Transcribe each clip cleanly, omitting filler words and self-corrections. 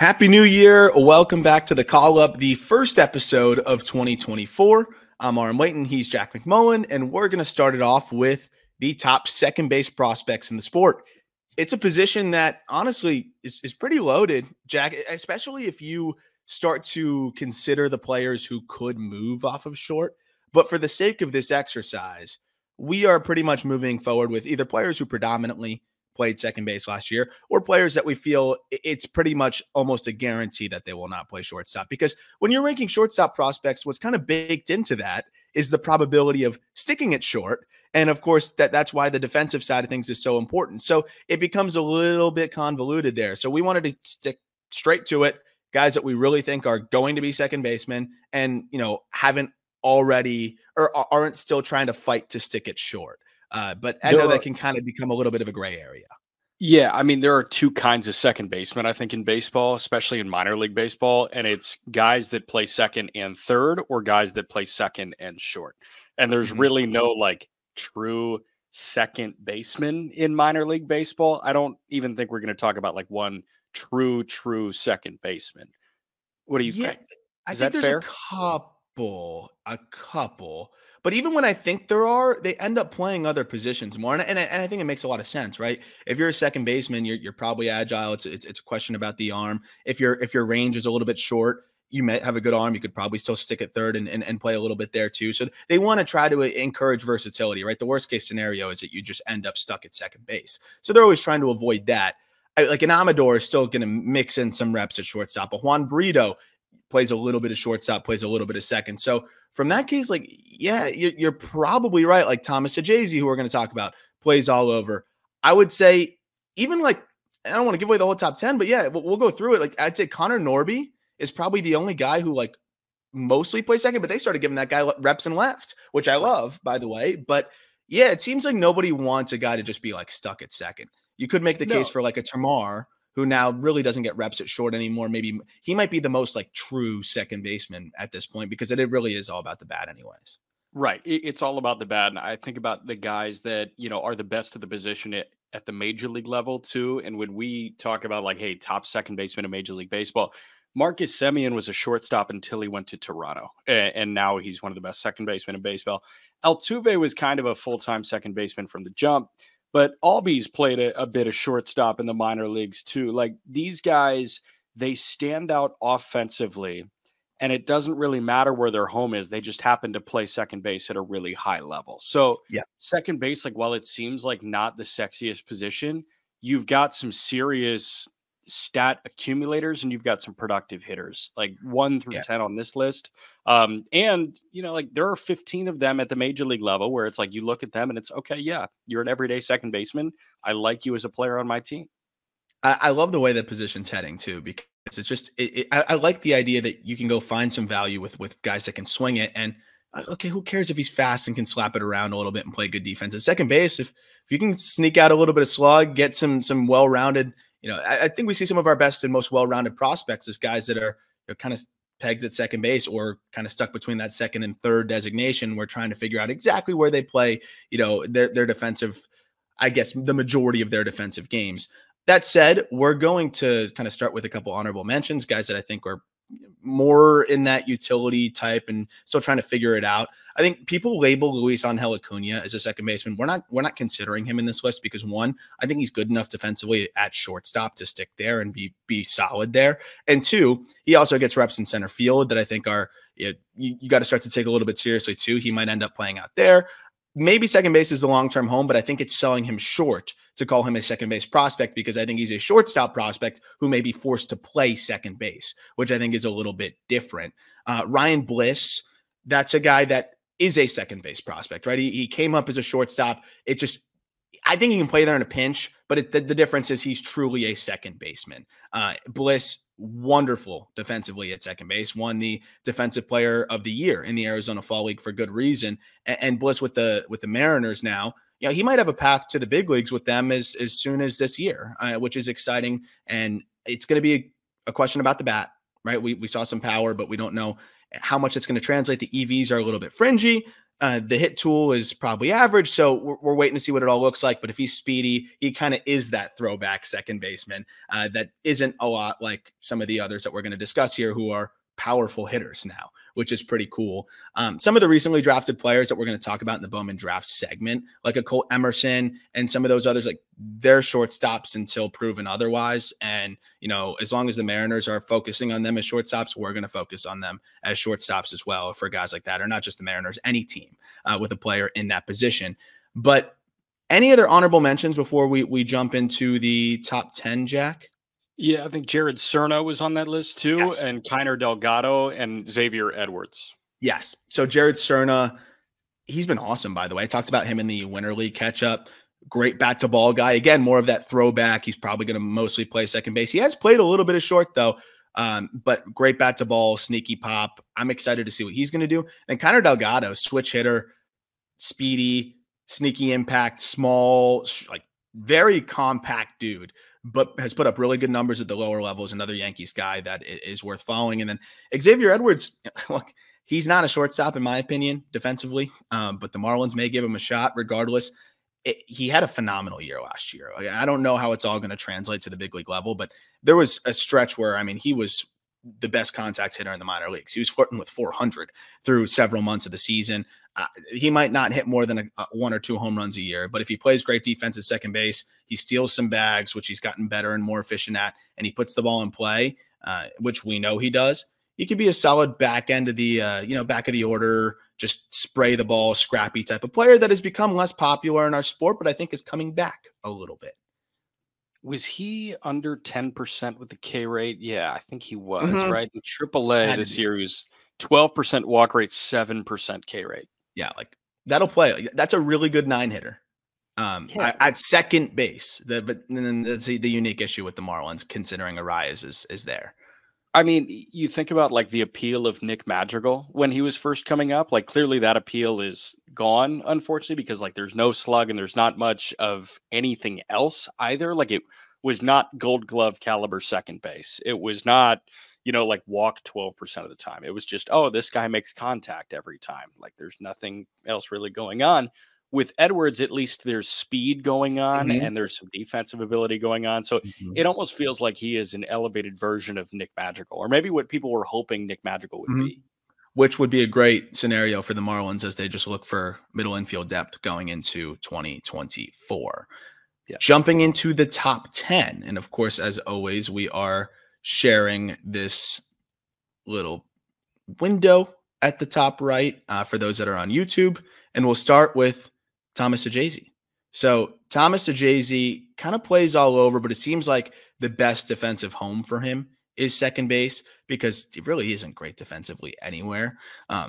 Happy New Year. Welcome back to the Call Up, the first episode of 2024. I'm Aaron Layton. He's Jack McMullen, and we're going to start it off with the top second base prospects in the sport. It's a position that honestly is pretty loaded, Jack, especially if you start to consider the players who could move off of short. But for the sake of this exercise, we are pretty much moving forward with either players who predominantly played second base last year, or players that we feel it's pretty much almost a guarantee that they will not play shortstop. Because when you're ranking shortstop prospects, what's kind of baked into that is the probability of sticking it short. And of course, that's why the defensive side of things is so important. So it becomes a little bit convoluted there. So we wanted to stick straight to it. Guys that we really think are going to be second basemen and, haven't already or aren't still trying to fight to stick it short. But I know that can kind of become a little bit of a gray area. Yeah, I mean, there are two kinds of second basemen, I think, in baseball, especially in minor league baseball. And it's guys that play second and third or guys that play second and short. And there's really no true second baseman in minor league baseball. I don't even think we're going to talk about one true second baseman. What do you think? I think there's fair? A couple. But even when I think there are, they end up playing other positions more. And I think it makes a lot of sense, right? If you're a second baseman, you're probably agile. It's a question about the arm. If your range is a little bit short, you may have a good arm. You could probably still stick at third and play a little bit there too. So they want to try to encourage versatility, right? The worst case scenario is that you just end up stuck at second base. So they're always trying to avoid that. Like an Amador is still going to mix in some reps at shortstop. A Juan Breo plays a little bit of shortstop, plays a little bit of second. So from that case, you're probably right. Like Thomas to JayZ, who we're going to talk about, plays all over. I would say even I don't want to give away the whole top 10, but yeah, we'll go through it. I'd say Connor Norby is probably the only guy who mostly plays second, but they started giving that guy reps and left, which I love, by the way. But yeah, it seems like nobody wants a guy to just be stuck at second. You could make the case for a Tomar, who now really doesn't get reps at short anymore. Maybe he might be the most true second baseman at this point because it really is all about the bat anyways. Right. It's all about the bat. And I think about the guys that, are the best of the position at the major league level too. And when we talk about hey, top second baseman in Major League Baseball, Marcus Semien was a shortstop until he went to Toronto. And now he's one of the best second basemen in baseball. Altuve was kind of a full-time second baseman from the jump. But Albies played a bit of shortstop in the minor leagues too. These guys, they stand out offensively, and it doesn't really matter where their home is. They just happen to play second base at a really high level. So yeah, second base, while it seems like not the sexiest position, you've got some serious stat accumulators and you've got some productive hitters, 1 through 10 on this list. And there are 15 of them at the major league level where it's you look at them and it's okay. Yeah, you're an everyday second baseman. I like you as a player on my team. I love the way that position's heading too, because it's just, I like the idea that you can go find some value with guys that can swing it. And okay, who cares if he's fast and can slap it around a little bit and play good defense at second base? If you can sneak out a little bit of slug, get some well-rounded, I think we see some of our best and most well-rounded prospects as guys that are kind of pegged at second base or kind of stuck between that second and third designation. We're trying to figure out exactly where they play, their defensive, I guess, the majority of their defensive games. That said, we're going to kind of start with a couple honorable mentions, guys that I think are more in that utility type and still trying to figure it out. I think people label Luis Angel Acuna as a second baseman. We're not considering him in this list because one, I think he's good enough defensively at shortstop to stick there and be solid there. And two, he also gets reps in center field that I think are, you got to start to take a little bit seriously too. He might end up playing out there. Maybe second base is the long-term home, but I think it's selling him short to call him a second base prospect because I think he's a shortstop prospect who may be forced to play second base, which I think is a little bit different. Ryan Bliss, that's a guy that is a second base prospect, right? He came up as a shortstop. I think he can play there in a pinch, but the difference is he's truly a second baseman. Bliss, wonderful defensively at second base, won the Defensive Player of the Year in the Arizona Fall League for good reason. And Bliss with the Mariners now, he might have a path to the big leagues with them as soon as this year, which is exciting. And it's going to be a question about the bat, right? We saw some power, but we don't know how much it's going to translate. The EVs are a little bit fringy. The hit tool is probably average, so we're waiting to see what it all looks like. But if he's speedy, he kind of is that throwback second baseman that isn't a lot like some of the others that we're going to discuss here who are powerful hitters now, which is pretty cool. Some of the recently drafted players that we're going to talk about in the Bowman Draft segment, like a Colt Emerson and some of those others, like they're shortstops until proven otherwise. And, you know, as long as the Mariners are focusing on them as shortstops, we're going to focus on them as shortstops as well for guys like that, or not just the Mariners, any team with a player in that position. But any other honorable mentions before we jump into the top 10, Jack? Yeah, I think Jared Cerna was on that list too, Yes. and Kiner Delgado and Xavier Edwards. Yes. So Jared Cerna, he's been awesome, by the way. I talked about him in the Winter League catch-up. Great bat-to-ball guy. Again, more of that throwback. He's probably going to mostly play second base. He has played a little bit of short, though, but great bat-to-ball, sneaky pop. I'm excited to see what he's going to do. And Kiner Delgado, switch hitter, speedy, sneaky impact, small, like very compact dude, but has put up really good numbers at the lower levels. Another Yankees guy that is worth following. And then Xavier Edwards, look, he's not a shortstop in my opinion defensively, but the Marlins may give him a shot regardless. He had a phenomenal year last year. I don't know how it's all going to translate to the big league level, but there was a stretch where, I mean, he was the best contact hitter in the minor leagues. He was flirting with 400 through several months of the season. He might not hit more than one or two home runs a year, but if he plays great defense at second base, he steals some bags, which he's gotten better and more efficient at, and he puts the ball in play, which we know he does. He could be a solid back end of the, back of the order, just spray the ball, scrappy type of player that has become less popular in our sport, but I think is coming back a little bit. Was he under 10% with the K rate? Yeah, I think he was, right? In AAA this year, he was 12% walk rate, 7% K rate. Yeah, like that'll play. That's a really good 9-hitter. At second base. But then that's the unique issue with the Marlins, considering Arias is there. I mean, you think about like the appeal of Nick Madrigal when he was first coming up. Like clearly that appeal is gone, unfortunately, because like there's no slug and there's not much of anything else either. Like it was not Gold Glove caliber second base. It was not, like walk 12% of the time. It was just, oh, this guy makes contact every time. Like there's nothing else really going on. With Edwards, at least there's speed going on and there's some defensive ability going on. So it almost feels like he is an elevated version of Nick Madrigal, or maybe what people were hoping Nick Madrigal would be. Which would be a great scenario for the Marlins as they just look for middle infield depth going into 2024. Yeah. Jumping into the top 10. And of course, as always, we are sharing this little window at the top right for those that are on YouTube. And we'll start with Thomas JayZ. So Thomas JayZ kind of plays all over, but it seems like the best defensive home for him is second base because he really isn't great defensively anywhere.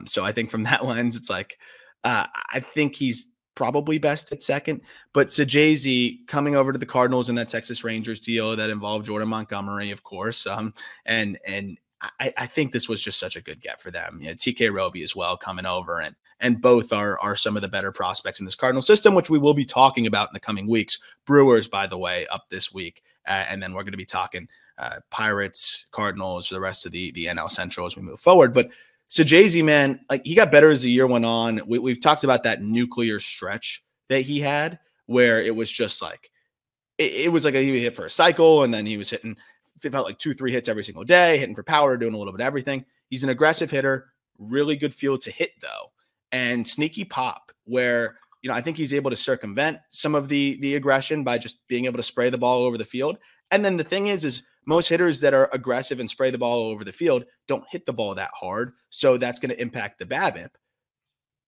So I think from that lens, it's like I think he's probably best at second. But JayZ coming over to the Cardinals in that Texas Rangers deal that involved Jordan Montgomery, of course, and I think this was just such a good get for them. TK Roby as well coming over, and both are some of the better prospects in this Cardinal system, which we will be talking about in the coming weeks. Brewers, by the way, up this week, and then we're going to be talking Pirates, Cardinals, the rest of the NL Central as we move forward. But JayZ, man, like he got better as the year went on. We've talked about that nuclear stretch that he had, where it was just like it was like he would hit for a cycle, and then he was hitting. It felt like 2-3 hits every single day, hitting for power, doing a little bit of everything. He's an aggressive hitter, really good field to hit though, and sneaky pop where, I think he's able to circumvent some of the aggression by just being able to spray the ball over the field. And then the thing is most hitters that are aggressive and spray the ball over the field don't hit the ball that hard. So that's going to impact the BABIP.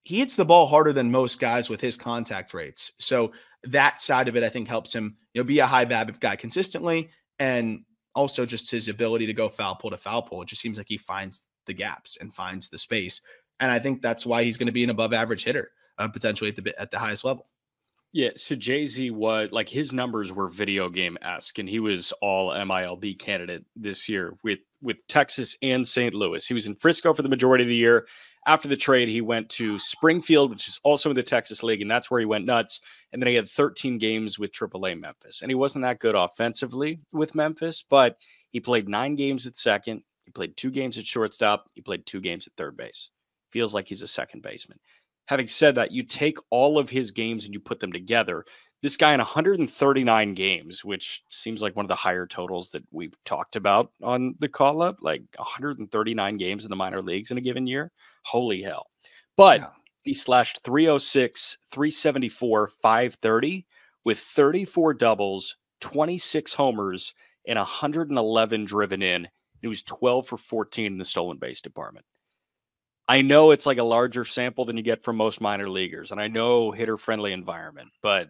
He hits the ball harder than most guys with his contact rates. So that side of it, I think, helps him, be a high BABIP guy consistently. And also just his ability to go foul pole to foul pole. It just seems like he finds the gaps and finds the space. And I think that's why he's going to be an above average hitter, potentially at the highest level. Yeah. So JayZ was like, his numbers were video game-esque, and he was all MILB candidate this year with Texas and St. Louis. He was in Frisco for the majority of the year. After the trade, he went to Springfield, which is also in the Texas League, and that's where he went nuts. And then he had 13 games with AAA Memphis. And he wasn't that good offensively with Memphis, but he played 9 games at second. He played 2 games at shortstop. He played 2 games at third base. Feels like he's a second baseman. Having said that, you take all of his games and you put them together. This guy in 139 games, which seems like one of the higher totals that we've talked about on the call up, like 139 games in the minor leagues in a given year. Holy hell. But Yeah. he slashed 306, 374, 530 with 34 doubles, 26 homers, and 111 driven in. He was 12 for 14 in the stolen base department. I know it's like a larger sample than you get from most minor leaguers, and I know hitter-friendly environment, but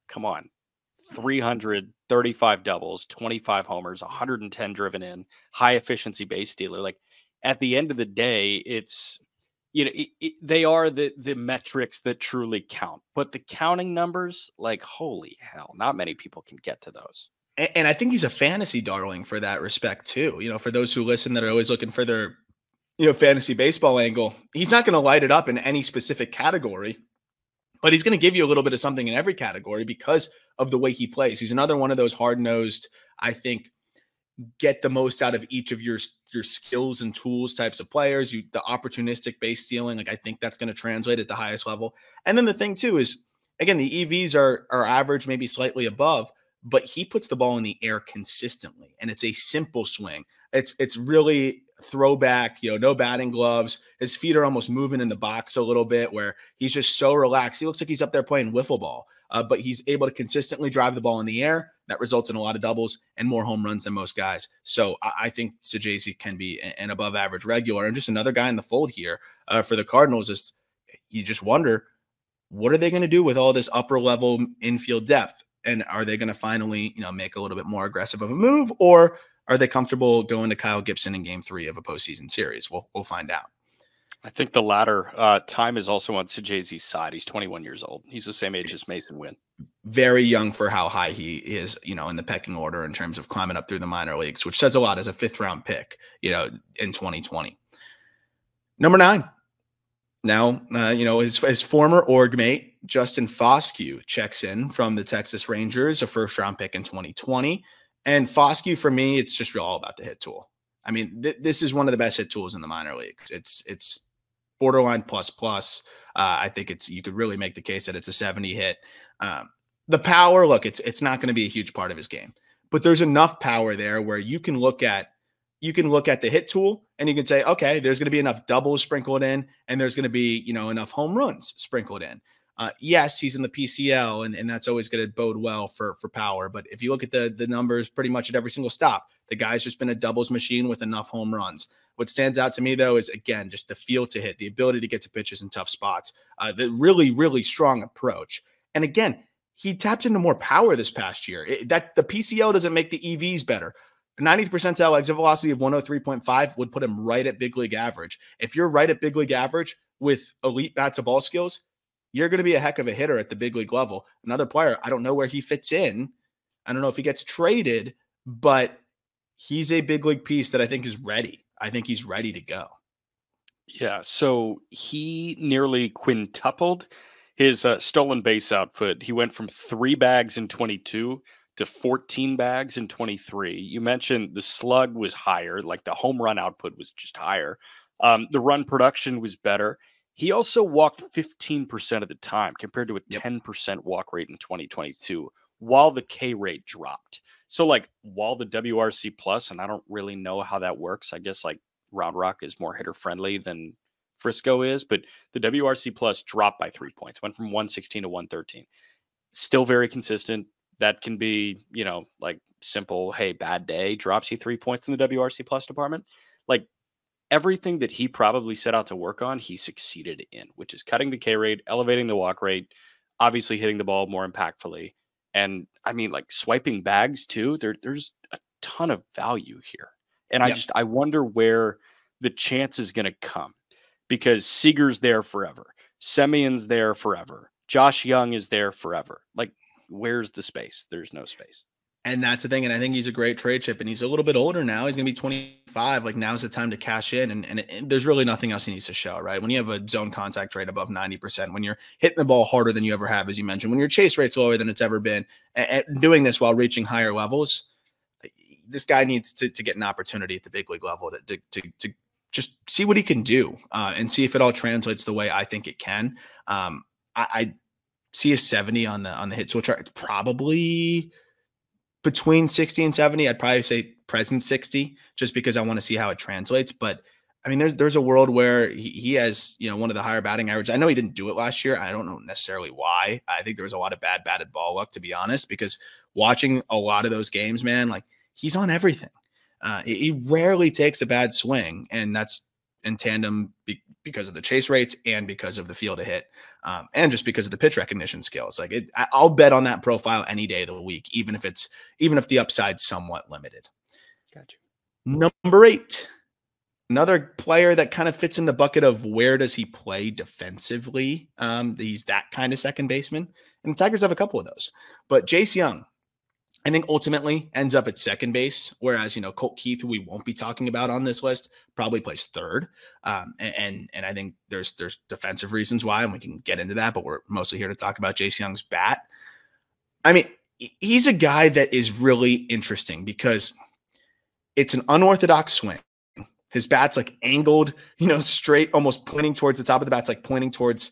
come on. 335 doubles, 25 homers, 110 driven in, high efficiency base stealer. Like at the end of the day, it's, you know, they are the metrics that truly count. But the counting numbers, like, holy hell, not many people can get to those. And I think he's a fantasy darling for that respect too. You know, for those who listen that are always looking for their, you know, fantasy baseball angle, he's not going to light it up in any specific category, but he's going to give you a little bit of something in every category because of the way he plays. He's another one of those hard-nosed, I think, get the most out of each of your skills and tools types of players. The opportunistic base stealing, like I think that's going to translate at the highest level. And then the thing too is, again, the EVs are average, maybe slightly above, but he puts the ball in the air consistently, and it's a simple swing. It's really throwback, you know, no batting gloves. His feet are almost moving in the box a little bit, where he's just so relaxed. He looks like he's up there playing wiffle ball, but he's able to consistently drive the ball in the air. That results in a lot of doubles and more home runs than most guys. So I think JayZ can be an above average regular, and just another guy in the fold here for the Cardinals. Is you just wonder, what are they going to do with all this upper level infield depth? And are they going to finally, you know, make a little bit more aggressive of a move, or are they comfortable going to Kyle Gibson in game 3 of a postseason series? We'll find out. I think the latter. Time is also on JayZ's side. He's 21 years old. He's the same age as Mason Wynn. Very young for how high he is, you know, in the pecking order in terms of climbing up through the minor leagues, which says a lot as a 5th round pick, you know, in 2020. Number 9. Now, you know, his former org mate, Justin Fosu, checks in from the Texas Rangers, a 1st round pick in 2020. And Fosu, for me, it's just all about the hit tool. I mean, this is one of the best hit tools in the minor leagues. It's borderline plus. I think you could really make the case that it's a 70 hit. The power, look, it's not going to be a huge part of his game, but there's enough power there where you can look at the hit tool and you can say, okay, there's going to be enough doubles sprinkled in, and there's going to be, you know, enough home runs sprinkled in. Yes, he's in the PCL, and that's always going to bode well for power. But if you look at the numbers pretty much at every single stop, the guy's just been a doubles machine with enough home runs. What stands out to me, though, is, again, just the feel to hit, the ability to get to pitches in tough spots, the really, really strong approach. And again, he tapped into more power this past year. That the PCL doesn't make the EVs better. 90th percentile exit velocity of 103.5 would put him right at big league average. If you're right at big league average with elite bat to ball skills, you're going to be a heck of a hitter at the big league level. Another player, I don't know where he fits in. I don't know if he gets traded, but he's a big league piece that I think is ready. I think he's ready to go. Yeah, so he nearly quintupled his stolen base output. He went from 3 bags in 22 to 14 bags in 23. You mentioned the slug was higher, like the home run output was just higher. The run production was better. He also walked 15% of the time compared to a 10% walk rate in 2022, while the K rate dropped. So like while the WRC plus, and I don't really know how that works. I guess like Round Rock is more hitter friendly than Frisco is, but the WRC plus dropped by 3 points, went from 116 to 113. Still very consistent. That can be, you know, like simple, hey, bad day, drops you 3 points in the WRC plus department. Like everything that he probably set out to work on, he succeeded in, which is cutting the K rate, elevating the walk rate, obviously hitting the ball more impactfully. And I mean, like swiping bags too, there's a ton of value here. And I wonder where the chance is going to come, because Seager's there forever. Semion's there forever. Josh Young is there forever. Like, where's the space? There's no space. And that's the thing. And I think he's a great trade chip, and he's a little bit older now. He's going to be 25. Like, now's the time to cash in. And there's really nothing else he needs to show, right? When you have a zone contact rate above 90%, when you're hitting the ball harder than you ever have, as you mentioned, when your chase rate's lower than it's ever been, and doing this while reaching higher levels, this guy needs to get an opportunity at the big league level to just see what he can do and see if it all translates the way I think it can. I see a 70 on the hit tool chart. It's probably between 60 and 70. I'd probably say present 60 just because I want to see how it translates. But I mean, there's a world where he has, one of the higher batting averages. I know he didn't do it last year. I don't know necessarily why. I think there was a lot of bad batted ball luck, to be honest, because watching a lot of those games, man, like he's on everything. He rarely takes a bad swing, and that's in tandem because of the chase rates and because of the feel to hit, and just because of the pitch recognition skills. Like I'll bet on that profile any day of the week, even if the upside's somewhat limited. Gotcha. Number 8, another player that kind of fits in the bucket of where does he play defensively? He's that kind of second baseman, and the Tigers have a couple of those. But JayZ Young, I think ultimately ends up at second base, whereas, Colt Keith, who we won't be talking about on this list, probably plays third. And I think there's defensive reasons why, and we can get into that, but we're mostly here to talk about JayZ Young's bat. I mean, he's a guy that is really interesting because it's an unorthodox swing. His bat's like angled, straight, almost pointing towards the top of the bat's like pointing towards,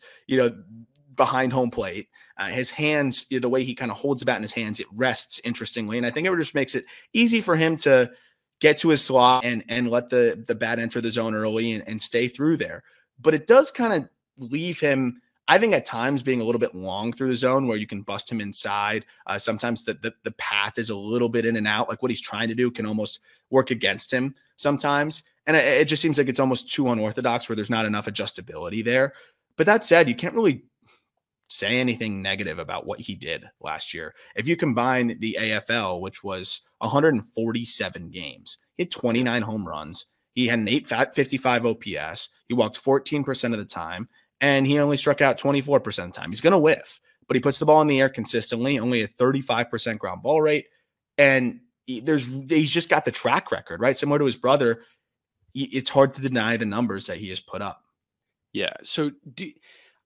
behind home plate. His hands, the way he kind of holds the bat in his hands, it rests interestingly. And I think it just makes it easy for him to get to his slot and let the bat enter the zone early and stay through there. But it does kind of leave him, I think, at times being a little bit long through the zone where you can bust him inside. Sometimes the path is a little bit in and out. Like what he's trying to do can almost work against him sometimes. And it just seems like it's almost too unorthodox where there's not enough adjustability there. But that said, you can't really say anything negative about what he did last year. If you combine the AFL, which was 147 games, he had 29 home runs. He had an 855 OPS. He walked 14% of the time, and he only struck out 24% of the time. He's going to whiff, but he puts the ball in the air consistently, only a 35% ground ball rate. And he's just got the track record, right? Similar to his brother, it's hard to deny the numbers that he has put up. Yeah. So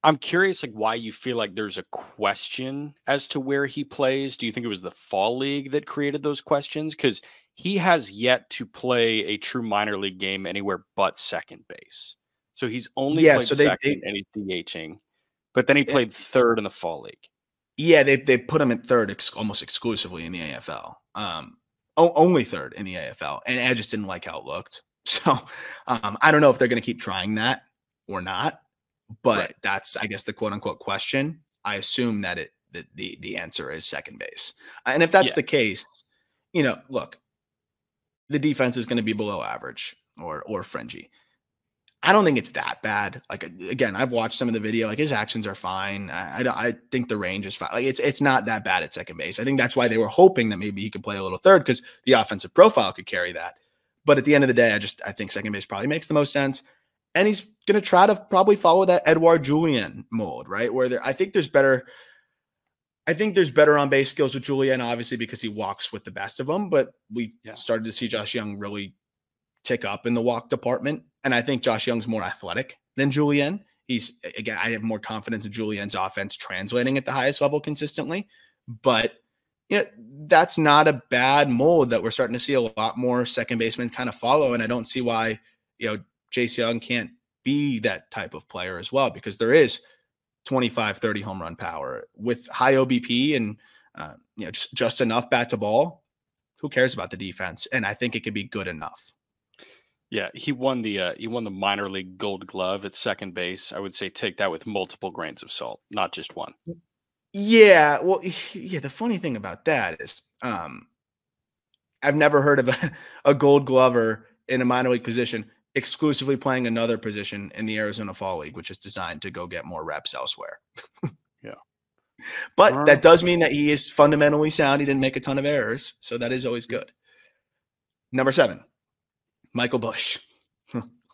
I'm curious, like, why you feel like there's a question as to where he plays. Do you think it was the fall league that created those questions? Because he has yet to play a true minor league game anywhere but second base. So he's only played second and he's DHing, but then he played third in the fall league. Yeah, they put him at third almost exclusively in the AFL. Only third in the AFL, and I just didn't like how it looked. So I don't know if they're going to keep trying that or not. But right. That's, I guess, the quote unquote question. I assume that the answer is second base. And if that's the case, look, the defense is going to be below average or fringy. I don't think it's that bad. Like, again, I've watched some of the video, like his actions are fine. I think the range is fine. Like it's not that bad at second base. I think that's why they were hoping that maybe he could play a little third because the offensive profile could carry that. But at the end of the day, I think second base probably makes the most sense. And he's going to try to probably follow that Edouard Julien mold, right? Where I think there's better on base skills with Julien, obviously, because he walks with the best of them. But we started to see Josh Young really tick up in the walk department. And I think Josh Young's more athletic than Julien. I have more confidence in Julien's offense translating at the highest level consistently. But that's not a bad mold that we're starting to see a lot more second basemen kind of follow. And I don't see why, JayZ Young can't be that type of player as well, because there is 25, 30 home run power with high OBP and just enough bat to ball. Who cares about the defense? And I think it could be good enough. Yeah, he won the minor league Gold Glove at second base. I would say take that with multiple grains of salt, not just one. Yeah, well, the funny thing about that is I've never heard of a Gold Glover in a minor league position exclusively playing another position in the Arizona Fall League, which is designed to go get more reps elsewhere. Yeah. But that does mean that he is fundamentally sound. He didn't make a ton of errors, so that is always good. Number 7, Michael Busch.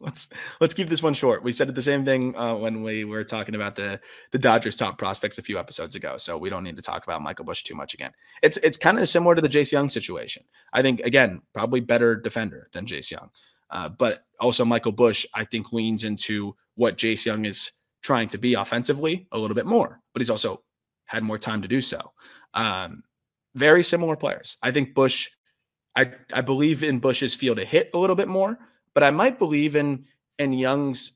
Let's keep this one short. We said the same thing when we were talking about the Dodgers top prospects a few episodes ago, so we don't need to talk about Michael Busch too much again. It's kind of similar to the JayZ Young situation. I think, again, probably better defender than JayZ Young. But also Michael Busch, I think, leans into what JayZ Young is trying to be offensively a little bit more, but he's also had more time to do so. Very similar players. I think Busch, I believe in Busch's feel to hit a little bit more, but I might believe in and Young's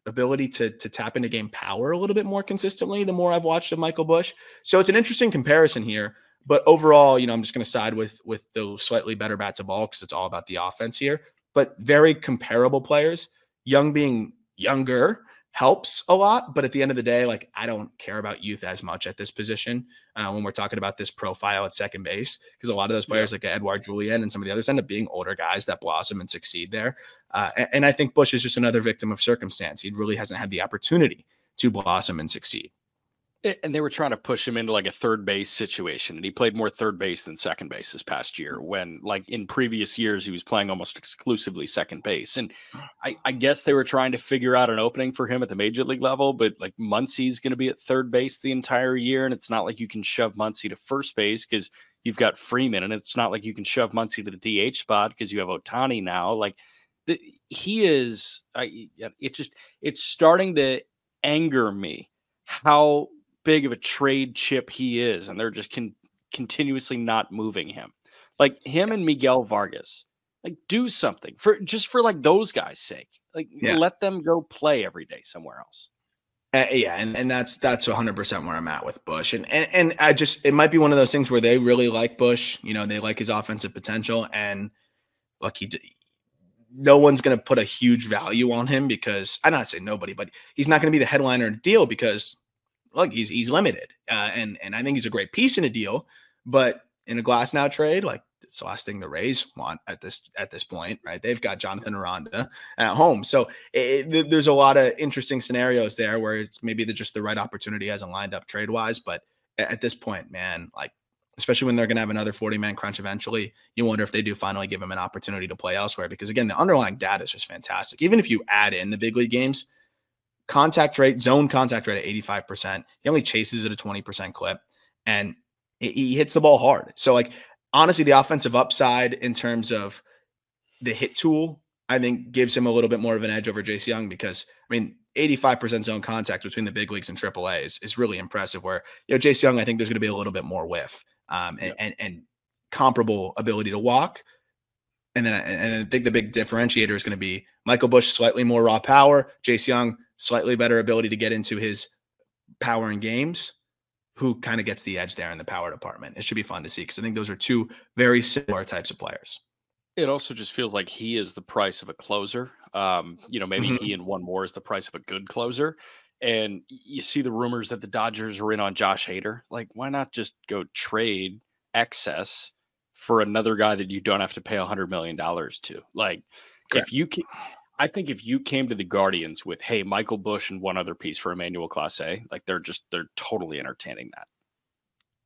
ability to tap into game power a little bit more consistently the more I've watched of Michael Busch. So it's an interesting comparison here. But overall, I'm just going to side with the slightly better bat to ball because it's all about the offense here. But very comparable players. Young being younger helps a lot, but at the end of the day, like, I don't care about youth as much at this position when we're talking about this profile at second base, because a lot of those players like Edouard Julien and some of the others end up being older guys that blossom and succeed there. And I think Busch is just another victim of circumstance. He really hasn't had the opportunity to blossom and succeed. And they were trying to push him into like a third base situation, and he played more third base than second base this past year, when like in previous years he was playing almost exclusively second base. And I guess they were trying to figure out an opening for him at the major league level, but like Muncy's going to be at third base the entire year, and it's not like you can shove Muncy to first base because you've got Freeman, and it's not like you can shove Muncy to the DH spot because you have Ohtani now. Like he is, it's starting to anger me how big of a trade chip he is, and they're just continuously not moving him. Like him and Miguel Vargas, like do something for like those guys' sake. Like let them go play every day somewhere else. And that's 100% where I'm at with Busch. And I just, it might be one of those things where they really like Busch, they like his offensive potential, and look, no one's going to put a huge value on him because, I'm not saying nobody, but he's not going to be the headliner in a deal because look, he's limited. And I think he's a great piece in a deal, but in a Glass Now trade, like it's the last thing the Rays want at this point, right? They've got Jonathan Aranda at home. So there's a lot of interesting scenarios there where it's maybe just the right opportunity hasn't lined up trade wise. But at this point, man, like, especially when they're going to have another 40-man crunch eventually, you wonder if they do finally give him an opportunity to play elsewhere, because again, the underlying data is just fantastic. Even if you add in the big league games, zone contact rate at 85%. He only chases at a 20% clip, and he hits the ball hard. So like, honestly, the offensive upside in terms of the hit tool, I think gives him a little bit more of an edge over JayZ Young, because 85% zone contact between the big leagues and AAA is really impressive, where, JayZ Young, I think there's going to be a little bit more whiff and comparable ability to walk. And then I think the big differentiator is going to be Michael Busch, slightly more raw power, JayZ Young, slightly better ability to get into his power in games, who kind of gets the edge there in the power department. It should be fun to see, because I think those are two very similar types of players. It also just feels like he is the price of a closer. Maybe he and one more is the price of a good closer. And you see the rumors that the Dodgers are in on Josh Hader. Like, why not just go trade excess for another guy that you don't have to pay $100 million to? Like, correct. I think if you came to the Guardians with, hey, Michael Busch and one other piece for Emmanuel Clase, like they're totally entertaining that.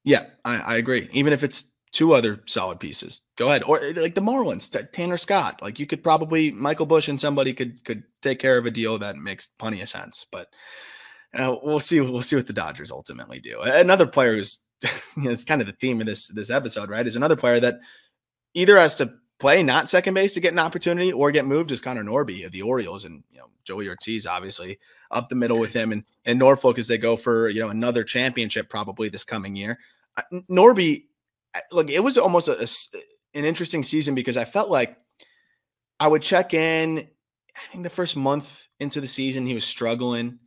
Yeah, I agree. Even if it's two other solid pieces, go ahead. Or like the Marlins, Tanner Scott. Like, you could probably, Michael Busch and somebody could take care of a deal that makes plenty of sense. But we'll see what the Dodgers ultimately do. Another player who's it's kind of the theme of this episode, right? Is another player that either has to play not second base to get an opportunity or get moved is Connor Norby of the Orioles. And, Joey Ortiz, obviously up the middle with him, and Norfolk as they go for, another championship probably this coming year. Norby, look, it was almost an interesting season, because I felt like I would check in, I think the first month into the season, he was struggling,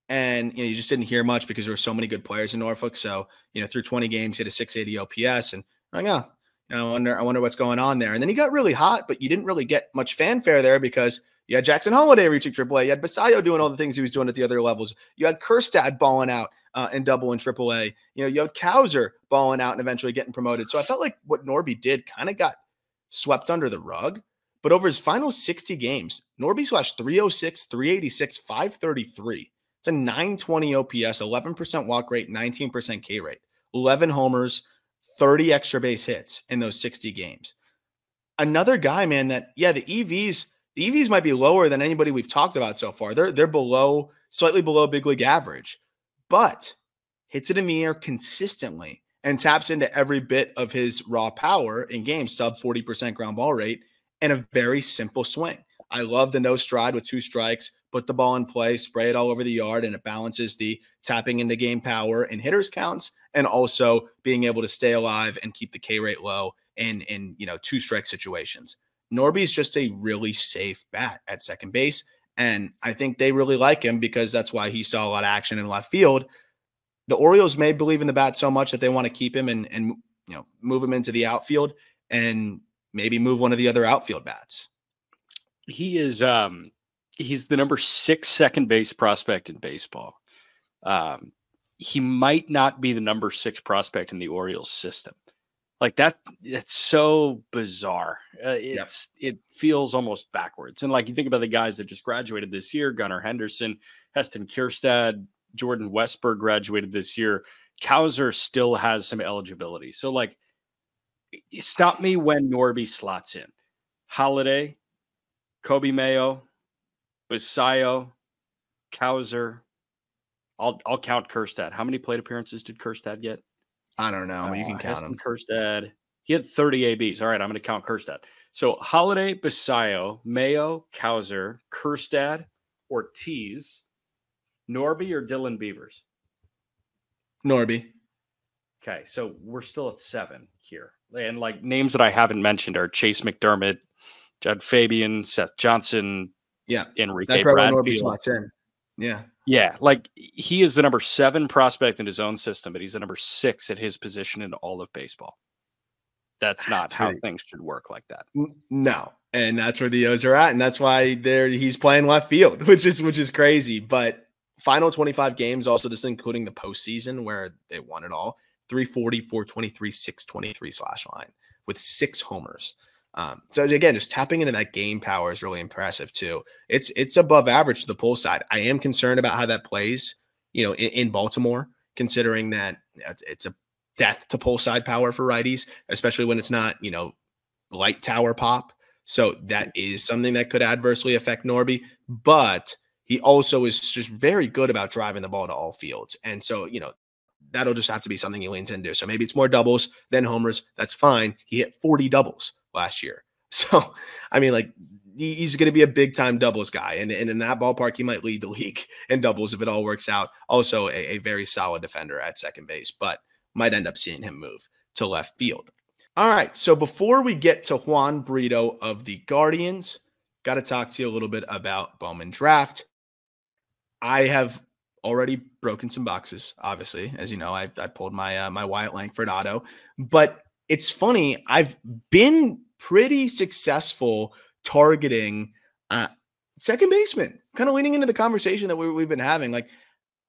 and, you just didn't hear much because there were so many good players in Norfolk. So, through 20 games, he had a 680 OPS, and I'm like, I wonder what's going on there. And then he got really hot, but you didn't really get much fanfare there because you had Jackson Holiday reaching AAA. You had Basayo doing all the things he was doing at the other levels. You had Kerstad balling out in double and AAA. You had Kauser balling out and eventually getting promoted. So I felt like what Norby did kind of got swept under the rug. But over his final 60 games, Norby slashed 306, 386, 533. It's a 920 OPS, 11% walk rate, 19% K rate, 11 homers, 30 extra base hits in those 60 games. Another guy, man, that, the EVs might be lower than anybody we've talked about so far. They're slightly below big league average, but hits it in the air consistently and taps into every bit of his raw power in games, sub 40% ground ball rate, and a very simple swing. I love the no stride with 2 strikes, put the ball in play, spray it all over the yard, and it balances the tapping into game power and hitters counts, and also being able to stay alive and keep the K rate low in 2-strike situations. Norby's just a really safe bat at second base, And I think they really like him because that's why he saw a lot of action in left field. The Orioles may believe in the bat so much that they want to keep him and move him into the outfield and maybe move one of the other outfield bats. He is he's the number 6 second base prospect in baseball. He might not be the number 6 prospect in the Orioles system. Like that, it's so bizarre. It feels almost backwards. And like you think about the guys that just graduated this year, Gunnar Henderson, Heston Kjerstad, Jordan Westberg graduated this year. Kauser still has some eligibility. So like, stop me when Norby slots in. Holiday, Kobe Mayo, Basayo, Kauser. I'll count Kjerstad. How many plate appearances did Kjerstad get? I don't know, but you can count him. Kjerstad. He had 30 ABs. All right, I'm going to count Kjerstad. So Holiday, Basayo, Mayo, Kauser, Kjerstad, Ortiz, Norby, or Dylan Beavers? Norby. Okay, so we're still at 7 here. And like names that I haven't mentioned are Chase McDermott, Judd Fabian, Seth Johnson, Enrique that's right Bradfield. Norby slots in. Yeah, like he is the number 7 prospect in his own system, but he's the number 6 at his position in all of baseball. That's not how things should work like that. No, and that's where the O's are at, and that's why he's playing left field, which is crazy. But final 25 games, also this including the postseason where they won it all, 340, 423, 623 slash line with 6 homers. So again, just tapping into that game power is really impressive too. It's above average to the pull side. I am concerned about how that plays, in Baltimore, considering that it's a death to pull side power for righties, especially when it's not, light tower pop. So that is something that could adversely affect Norby, but he also is just very good about driving the ball to all fields. And so, that'll just have to be something he leans into. So maybe it's more doubles than homers. That's fine. He hit 40 doubles last year. So, I mean, like he's going to be a big time doubles guy. And in that ballpark, he might lead the league in doubles if it all works out. Also a very solid defender at second base, but might end up seeing him move to left field. All right. So before we get to Juan Breo of the Guardians, got to talk to you a little bit about Bowman Draft. I have already broken some boxes, obviously. As you know, I pulled my Wyatt Langford auto. But it's funny, I've been pretty successful targeting second baseman, kind of leaning into the conversation that we've been having. Like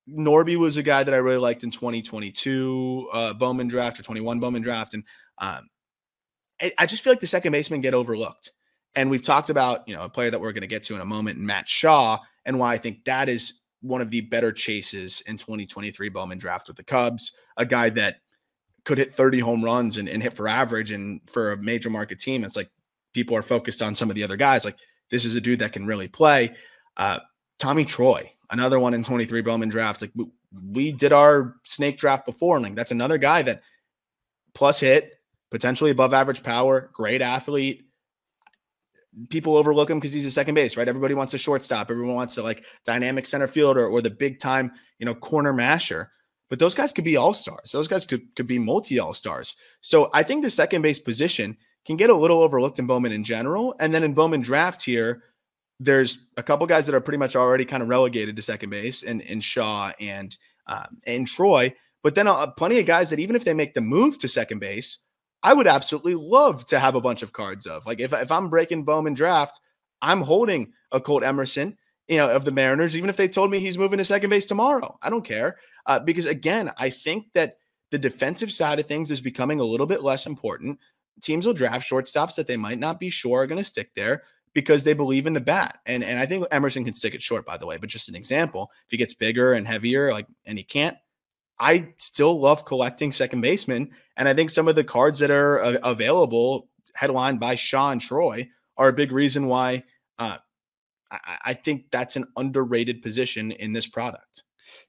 Norby was a guy that I really liked in 2022 Bowman Draft or 21 Bowman Draft. And I just feel like the second basemen get overlooked. And we've talked about, a player that we're going to get to in a moment, Matt Shaw, and why I think that is one of the better chases in 2023 Bowman Draft with the Cubs, a guy that could hit 30 home runs and hit for average. And for a major market team, it's like people are focused on some of the other guys. Like this is a dude that can really play. Tommy Troy, another one in 23 Bowman Draft. Like we did our snake draft before, and like that's another guy that plus hit, potentially above average power, great athlete. People overlook him because he's a second base, right? Everybody wants a shortstop. Everyone wants to like dynamic center fielder or the big time, corner masher. But those guys could be all-stars. Those guys could be multi-all-stars. So I think the second base position can get a little overlooked in Bowman in general. And then in Bowman Draft here, there's a couple guys that are pretty much already kind of relegated to second base in Shaw and Troy. But then plenty of guys that even if they make the move to second base, I would absolutely love to have a bunch of cards of. Like if I'm breaking Bowman Draft, I'm holding a Colt Emerson, of the Mariners, even if they told me he's moving to second base tomorrow. I don't care. Because again, I think that the defensive side of things is becoming a little bit less important. Teams will draft shortstops that they might not be sure are going to stick there because they believe in the bat. And I think Emerson can stick it short, by the way, but just an example, if he gets bigger and heavier, and he can't, I still love collecting second basemen. And I think some of the cards that are available, headlined by Shaw and Troy, are a big reason why I think that's an underrated position in this product.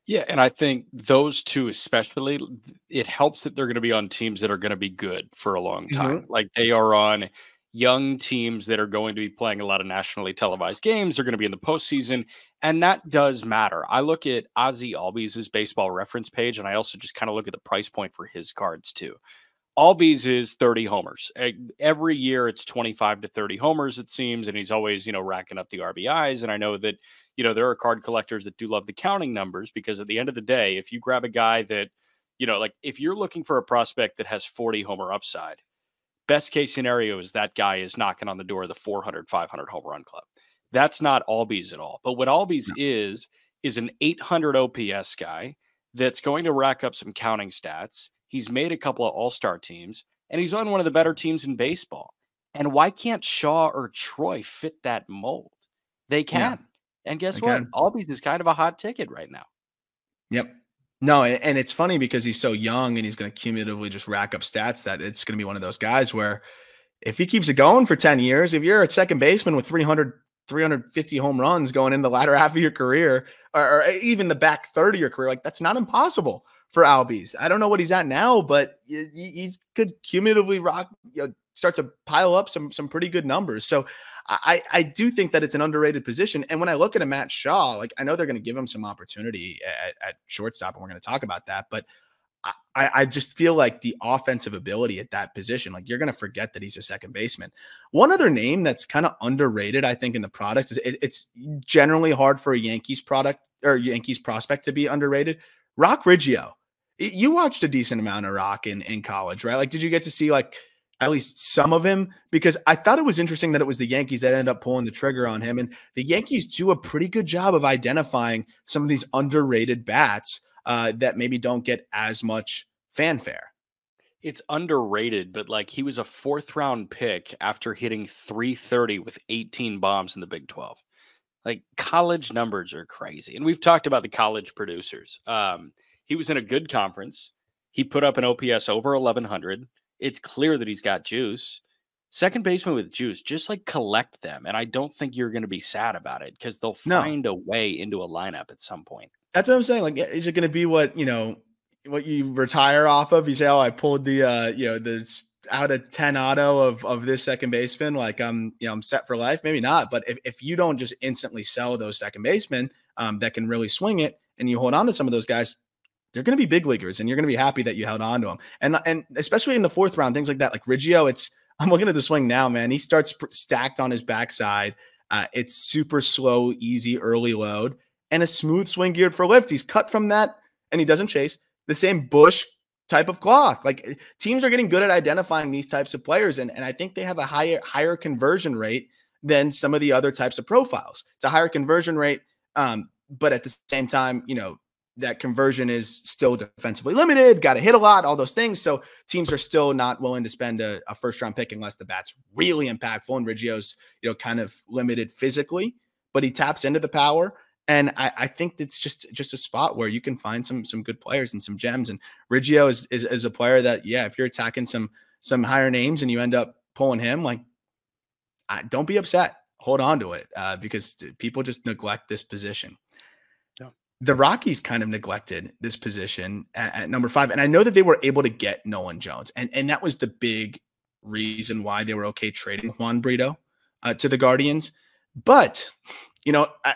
Yeah, and I think those two especially, it helps that they're going to be on teams that are going to be good for a long time. Mm-hmm. Like they are on young teams that are going to be playing a lot of nationally televised games. They're going to be in the postseason, and that does matter. I look at Ozzie Albies' baseball reference page, and I also just kind of look at the price point for his cards too. Albies is 30 homers. Every year it's 25 to 30 homers, it seems. And he's always, racking up the RBIs. And I know that, there are card collectors that do love the counting numbers, because at the end of the day, if you grab a guy that, like if you're looking for a prospect that has 40 homer upside, best case scenario is that guy is knocking on the door of the 400, 500 home run club. That's not Albies at all. But what Albies is an 800 OPS guy that's going to rack up some counting stats. He's made a couple of all-star teams, and he's on one of the better teams in baseball. And why can't Shaw or Troy fit that mold? They can. Yeah. And guess what? Albies is kind of a hot ticket right now. Yep. No, and it's funny because he's so young and he's going to cumulatively just rack up stats that it's going to be one of those guys where if he keeps it going for 10 years, if you're a second baseman with 350 home runs going in the latter half of your career, or even the back third of your career, like that's not impossible for Albies. I don't know what he's at now, but he could cumulatively start to pile up some pretty good numbers. So I do think that it's an underrated position. And when I look at a Matt Shaw, like I know they're going to give him some opportunity at shortstop, and we're going to talk about that, but I just feel like the offensive ability at that position, like you're going to forget that he's a second baseman. One other name that's kind of underrated, I think, in the product is it's generally hard for a Yankees product or Yankees prospect to be underrated. Rock Riggio. You watched a decent amount of Rock in college, right? Like, did you get to see like at least some of him? Because I thought it was interesting that it was the Yankees that ended up pulling the trigger on him. And the Yankees do a pretty good job of identifying some of these underrated bats that maybe don't get as much fanfare. It's underrated, but like he was a 4th round pick after hitting 330 with 18 bombs in the Big 12. Like college numbers are crazy. And we've talked about the college producers. He was in a good conference. He put up an OPS over 1100. It's clear that he's got juice. Second baseman with juice, just like collect them. And I don't think you're going to be sad about it because they'll find a way into a lineup at some point. That's what I'm saying. Like, is it going to be what you retire off of? You say, oh, I pulled the, the out of 10 auto of this second baseman. Like I'm set for life. Maybe not. But if you don't just instantly sell those second basemen that can really swing it and you hold on to some of those guys, they're going to be big leaguers and you're going to be happy that you held on to them. And especially in the 4th round, things like that, like Riggio, I'm looking at the swing now, man. He starts stacked on his backside. It's super slow, easy, early load, and a smooth swing geared for lift. He's cut from that, and he doesn't chase the same Bush type of cloth. Like teams are getting good at identifying these types of players, and I think they have a higher conversion rate than some of the other types of profiles. It's a higher conversion rate, but at the same time, that conversion is still defensively limited, got to hit a lot, all those things. So teams are still not willing to spend a 1st round pick unless the bat's really impactful. And Riggio's, kind of limited physically, but he taps into the power. And I think it's just a spot where you can find some good players and some gems. And Riggio is a player that, if you're attacking some higher names and you end up pulling him, like, don't be upset. Hold on to it because people just neglect this position. The Rockies kind of neglected this position at number 5. And I know that they were able to get Nolan Jones. And that was the big reason why they were okay trading Juan Breo to the Guardians. But,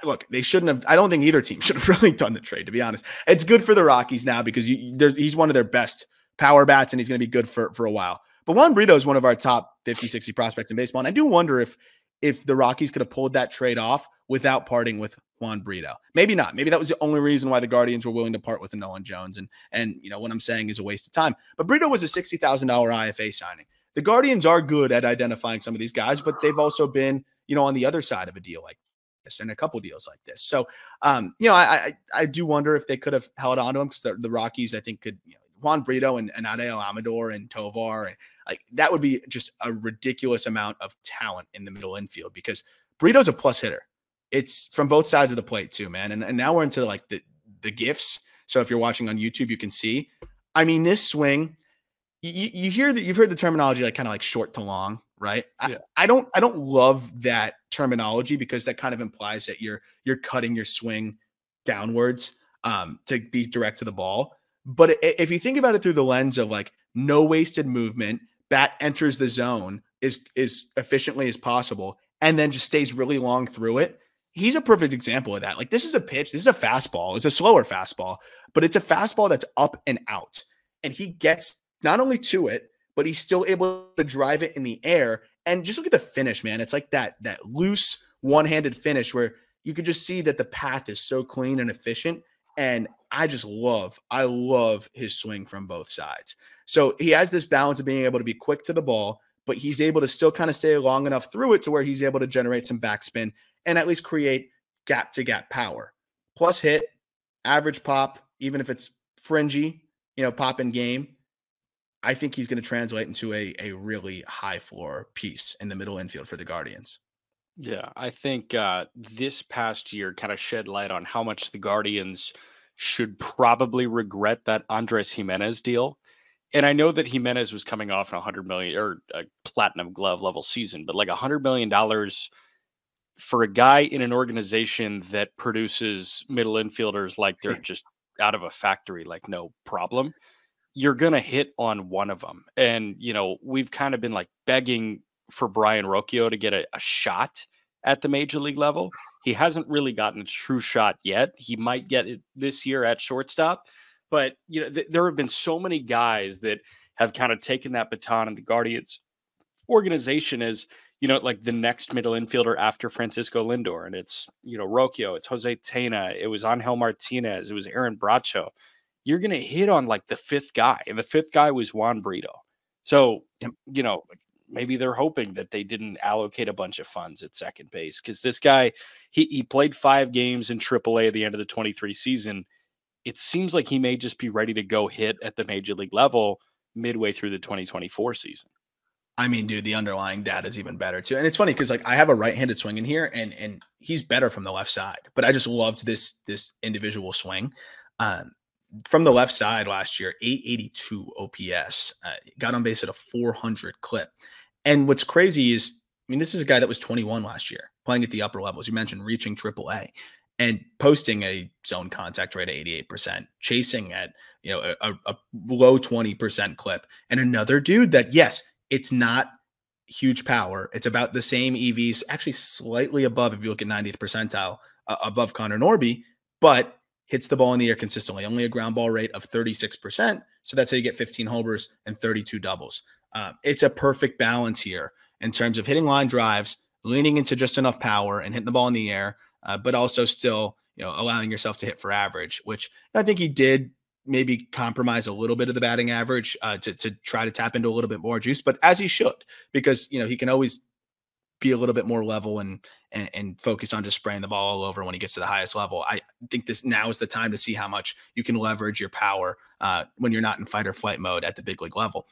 look, they shouldn't have. I don't think either team should have really done the trade, to be honest. It's good for the Rockies now because he's one of their best power bats and he's going to be good for a while. But Juan Breo is one of our top 50, 60 prospects in baseball. And I do wonder if the Rockies could have pulled that trade off without parting with Juan Breo. Maybe not. Maybe that was the only reason why the Guardians were willing to part with a Nolan Jones. And what I'm saying is a waste of time. But Breo was a $60,000 IFA signing. The Guardians are good at identifying some of these guys, but they've also been, on the other side of a deal like this and a couple deals like this. So, I do wonder if they could have held on to him because the Rockies, I think, could, Juan Breo and Adeo Amador and Tovar, and like that would be just a ridiculous amount of talent in the middle infield because Bredo's a plus hitter. It's from both sides of the plate too, man. And now we're into like the gifts. So if you're watching on YouTube, you can see, I mean, this swing, you hear that you've heard the terminology, like kind of like short to long, right? Yeah. I don't love that terminology because that kind of implies that you're cutting your swing downwards to be direct to the ball. But if you think about it through the lens of like no wasted movement, bat enters the zone as efficiently as possible, and then just stays really long through it. He's a perfect example of that. Like this is a pitch, this is a fastball, it's a slower fastball, but it's a fastball that's up and out. And he gets not only to it, but he's still able to drive it in the air. And just look at the finish, man. It's like that loose one-handed finish where you could just see that the path is so clean and efficient. And I love his swing from both sides. So he has this balance of being able to be quick to the ball, but he's able to still kind of stay long enough through it to where he's able to generate some backspin and at least create gap to gap power. Plus hit, average pop, even if it's fringy, pop in game. I think he's going to translate into a really high floor piece in the middle infield for the Guardians. Yeah, I think this past year kind of shed light on how much the Guardians should probably regret that Andres Jimenez deal. And I know that Jimenez was coming off an 100 million or a platinum glove level season, but like $100 million for a guy in an organization that produces middle infielders like they're just out of a factory, like no problem, you're going to hit on one of them. And, we've kind of been like begging for Brian Rocchio to get a shot at the major league level. He hasn't really gotten a true shot yet. He might get it this year at shortstop. But, there have been so many guys that have kind of taken that baton in the Guardians organization as, like the next middle infielder after Francisco Lindor. And it's, Rocchio, it's Jose Tena, it was Angel Martinez, it was Aaron Bracho. You're going to hit on like the fifth guy. And the fifth guy was Juan Breo. So, maybe they're hoping that they didn't allocate a bunch of funds at second base because this guy, he played 5 games in AAA at the end of the 23 season. It seems like he may just be ready to go hit at the major league level midway through the 2024 season. I mean, dude, the underlying data is even better too. And it's funny because like I have a right-handed swing in here and he's better from the left side, but I just loved this individual swing. From the left side last year, 882 OPS, got on base at a 400 clip. And what's crazy is, I mean, this is a guy that was 21 last year, playing at the upper levels. You mentioned reaching AAA and posting a zone contact rate of 88%, chasing at, a low 20% clip. And another dude that, yes, it's not huge power. It's about the same EVs, actually slightly above, if you look at 90th percentile, above Connor Norby, but hits the ball in the air consistently, only a ground ball rate of 36%. So that's how you get 15 homers and 32 doubles. It's a perfect balance here in terms of hitting line drives, leaning into just enough power and hitting the ball in the air, but also still, allowing yourself to hit for average, which I think he did maybe compromise a little bit of the batting average to try to tap into a little bit more juice, but as he should, because, he can always be a little bit more level and focus on just spraying the ball all over when he gets to the highest level. I think this now is the time to see how much you can leverage your power when you're not in fight or flight mode at the big league level.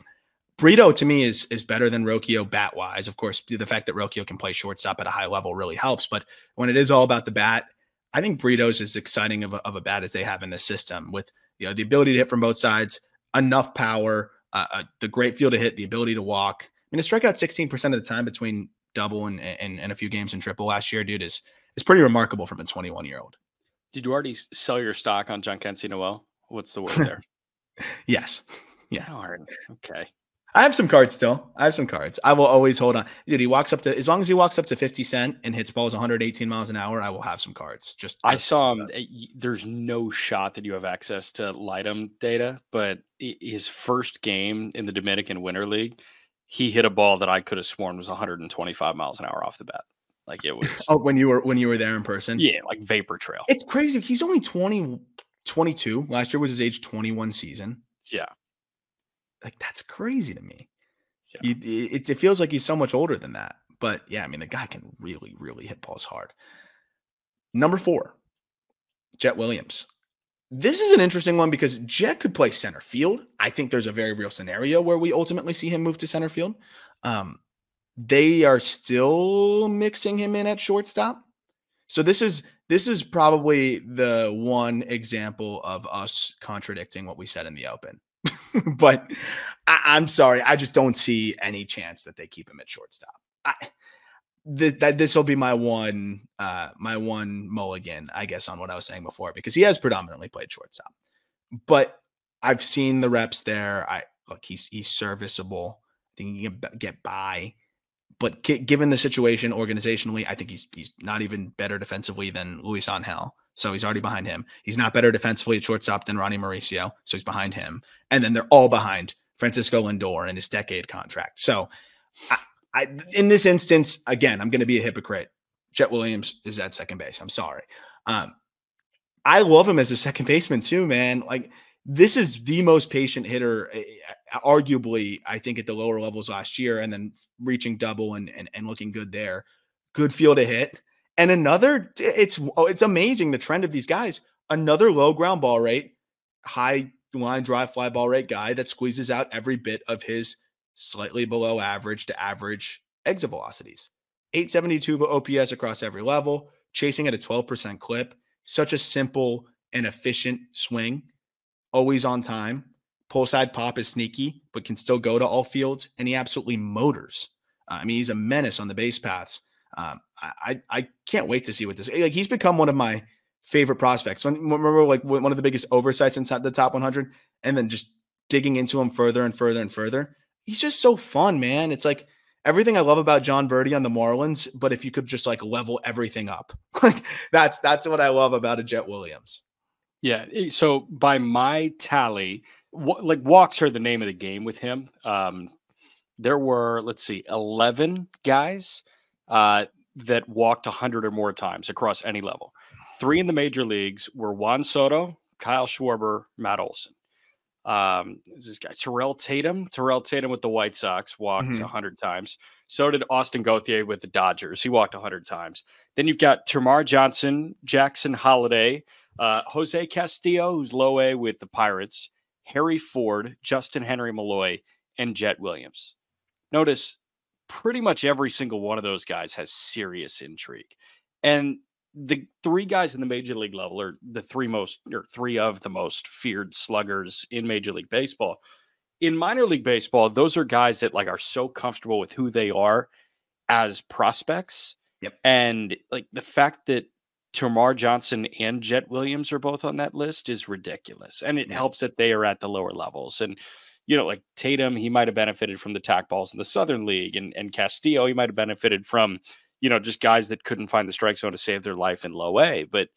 Brito to me is better than Rocchio bat wise. Of course, the fact that Rocchio can play shortstop at a high level really helps, but when it is all about the bat, I think Brito's as exciting of a bat as they have in this system with, the ability to hit from both sides, enough power, the great feel to hit, the ability to walk. I mean, to strike out 16% of the time between double and a few games in triple last year, dude, is pretty remarkable from a 21-year-old. Did you already sell your stock on Jhonkensy Noel? What's the word there? Yes. Yeah. Okay. I have some cards still. I have some cards. I will always hold on. Dude, he walks up to, as long as he walks up to 50 cent and hits balls 118 miles an hour, I will have some cards. I saw him. There's no shot that you have access to Lightem data, but his first game in the Dominican Winter League, he hit a ball that I could have sworn was 125 miles an hour off the bat. Like it was. Oh, when you were there in person? Yeah, like vapor trail. It's crazy. He's only 22. Last year was his age 21 season. Yeah. Like, that's crazy to me. Yeah. It feels like he's so much older than that. But, yeah, I mean, the guy can really, really hit balls hard. Number 4, Jett Williams. This is an interesting one because Jett could play center field. I think there's a very real scenario where we ultimately see him move to center field. They are still mixing him in at shortstop. So this is probably the one example of us contradicting what we said in the open. But I'm sorry, I just don't see any chance that they keep him at shortstop. This will be my one mulligan, I guess, on what I was saying before, because he has predominantly played shortstop. But I've seen the reps there. Look, he's serviceable. I think he can get by. But given the situation organizationally, I think he's not even better defensively than Luis Angel. So he's already behind him. He's not better defensively at shortstop than Ronnie Mauricio. So he's behind him. And then they're all behind Francisco Lindor in his decade contract. So in this instance, again, I'm going to be a hypocrite. Jett Williams is at second base. I'm sorry. I love him as a second baseman too, man. Like, this is the most patient hitter, arguably, I think, at the lower levels last year, and then reaching double and looking good there. Good feel to hit. And another, it's amazing the trend of these guys. Another low ground ball rate, high line drive fly ball rate guy that squeezes out every bit of his slightly below average to average exit velocities. 872 OPS across every level, chasing at a 12% clip. Such a simple and efficient swing, always on time. Pull side pop is sneaky, but can still go to all fields, and he absolutely motors. I mean, he's a menace on the base paths. I can't wait to see what this, like, he's become one of my favorite prospects. Remember, like, one of the biggest oversights inside the top 100, and then just digging into him further and further and further. He's just so fun, man. It's like everything I love about John Birdie on the Marlins, but if you could just like level everything up, like that's what I love about a Jett Williams. Yeah. So by my tally, like, walks are the name of the game with him. There were, let's see, 11 guys that walked 100 or more times across any level. 3 in the major leagues were Juan Soto, Kyle Schwarber, Matt Olson. This guy, Terrell Tatum with the White Sox walked 100 times. So did Austin Gauthier with the Dodgers. He walked 100 times. Then you've got Tomar Johnson, Jackson Holiday, Jose Castillo, who's low A with the Pirates, Harry Ford, Justin Henry Malloy, and Jett Williams. Notice pretty much every single one of those guys has serious intrigue. And the 3 guys in the major league level are the 3 of the most feared sluggers in Major League Baseball. In minor league baseball, those are guys that like are so comfortable with who they are as prospects. Yep. And like the fact that Tomar Johnson and Jett Williams are both on that list is ridiculous. And it helps that they are at the lower levels. And, you know, like Tatum, he might have benefited from the tack balls in the Southern League, and Castillo, he might have benefited from, you know, just guys that couldn't find the strike zone to save their life in low A. But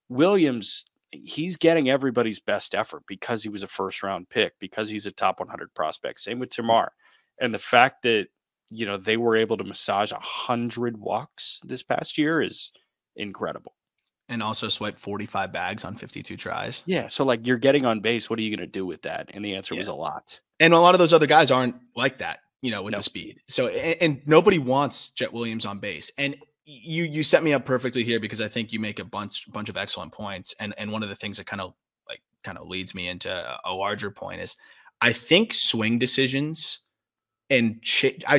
Williams, he's getting everybody's best effort because he was a first round pick, because he's a top 100 prospect. Same with Tomar. And the fact that, you know, they were able to massage 100 walks this past year is incredible. And also swipe 45 bags on 52 tries. Yeah. So like, you're getting on base. What are you going to do with that? And the answer was a lot. And a lot of those other guys aren't like that, you know, with the speed. So, and nobody wants Jett Williams on base. And you set me up perfectly here, because I think you make a bunch of excellent points. And one of the things that kind of leads me into a larger point is, I think swing decisions and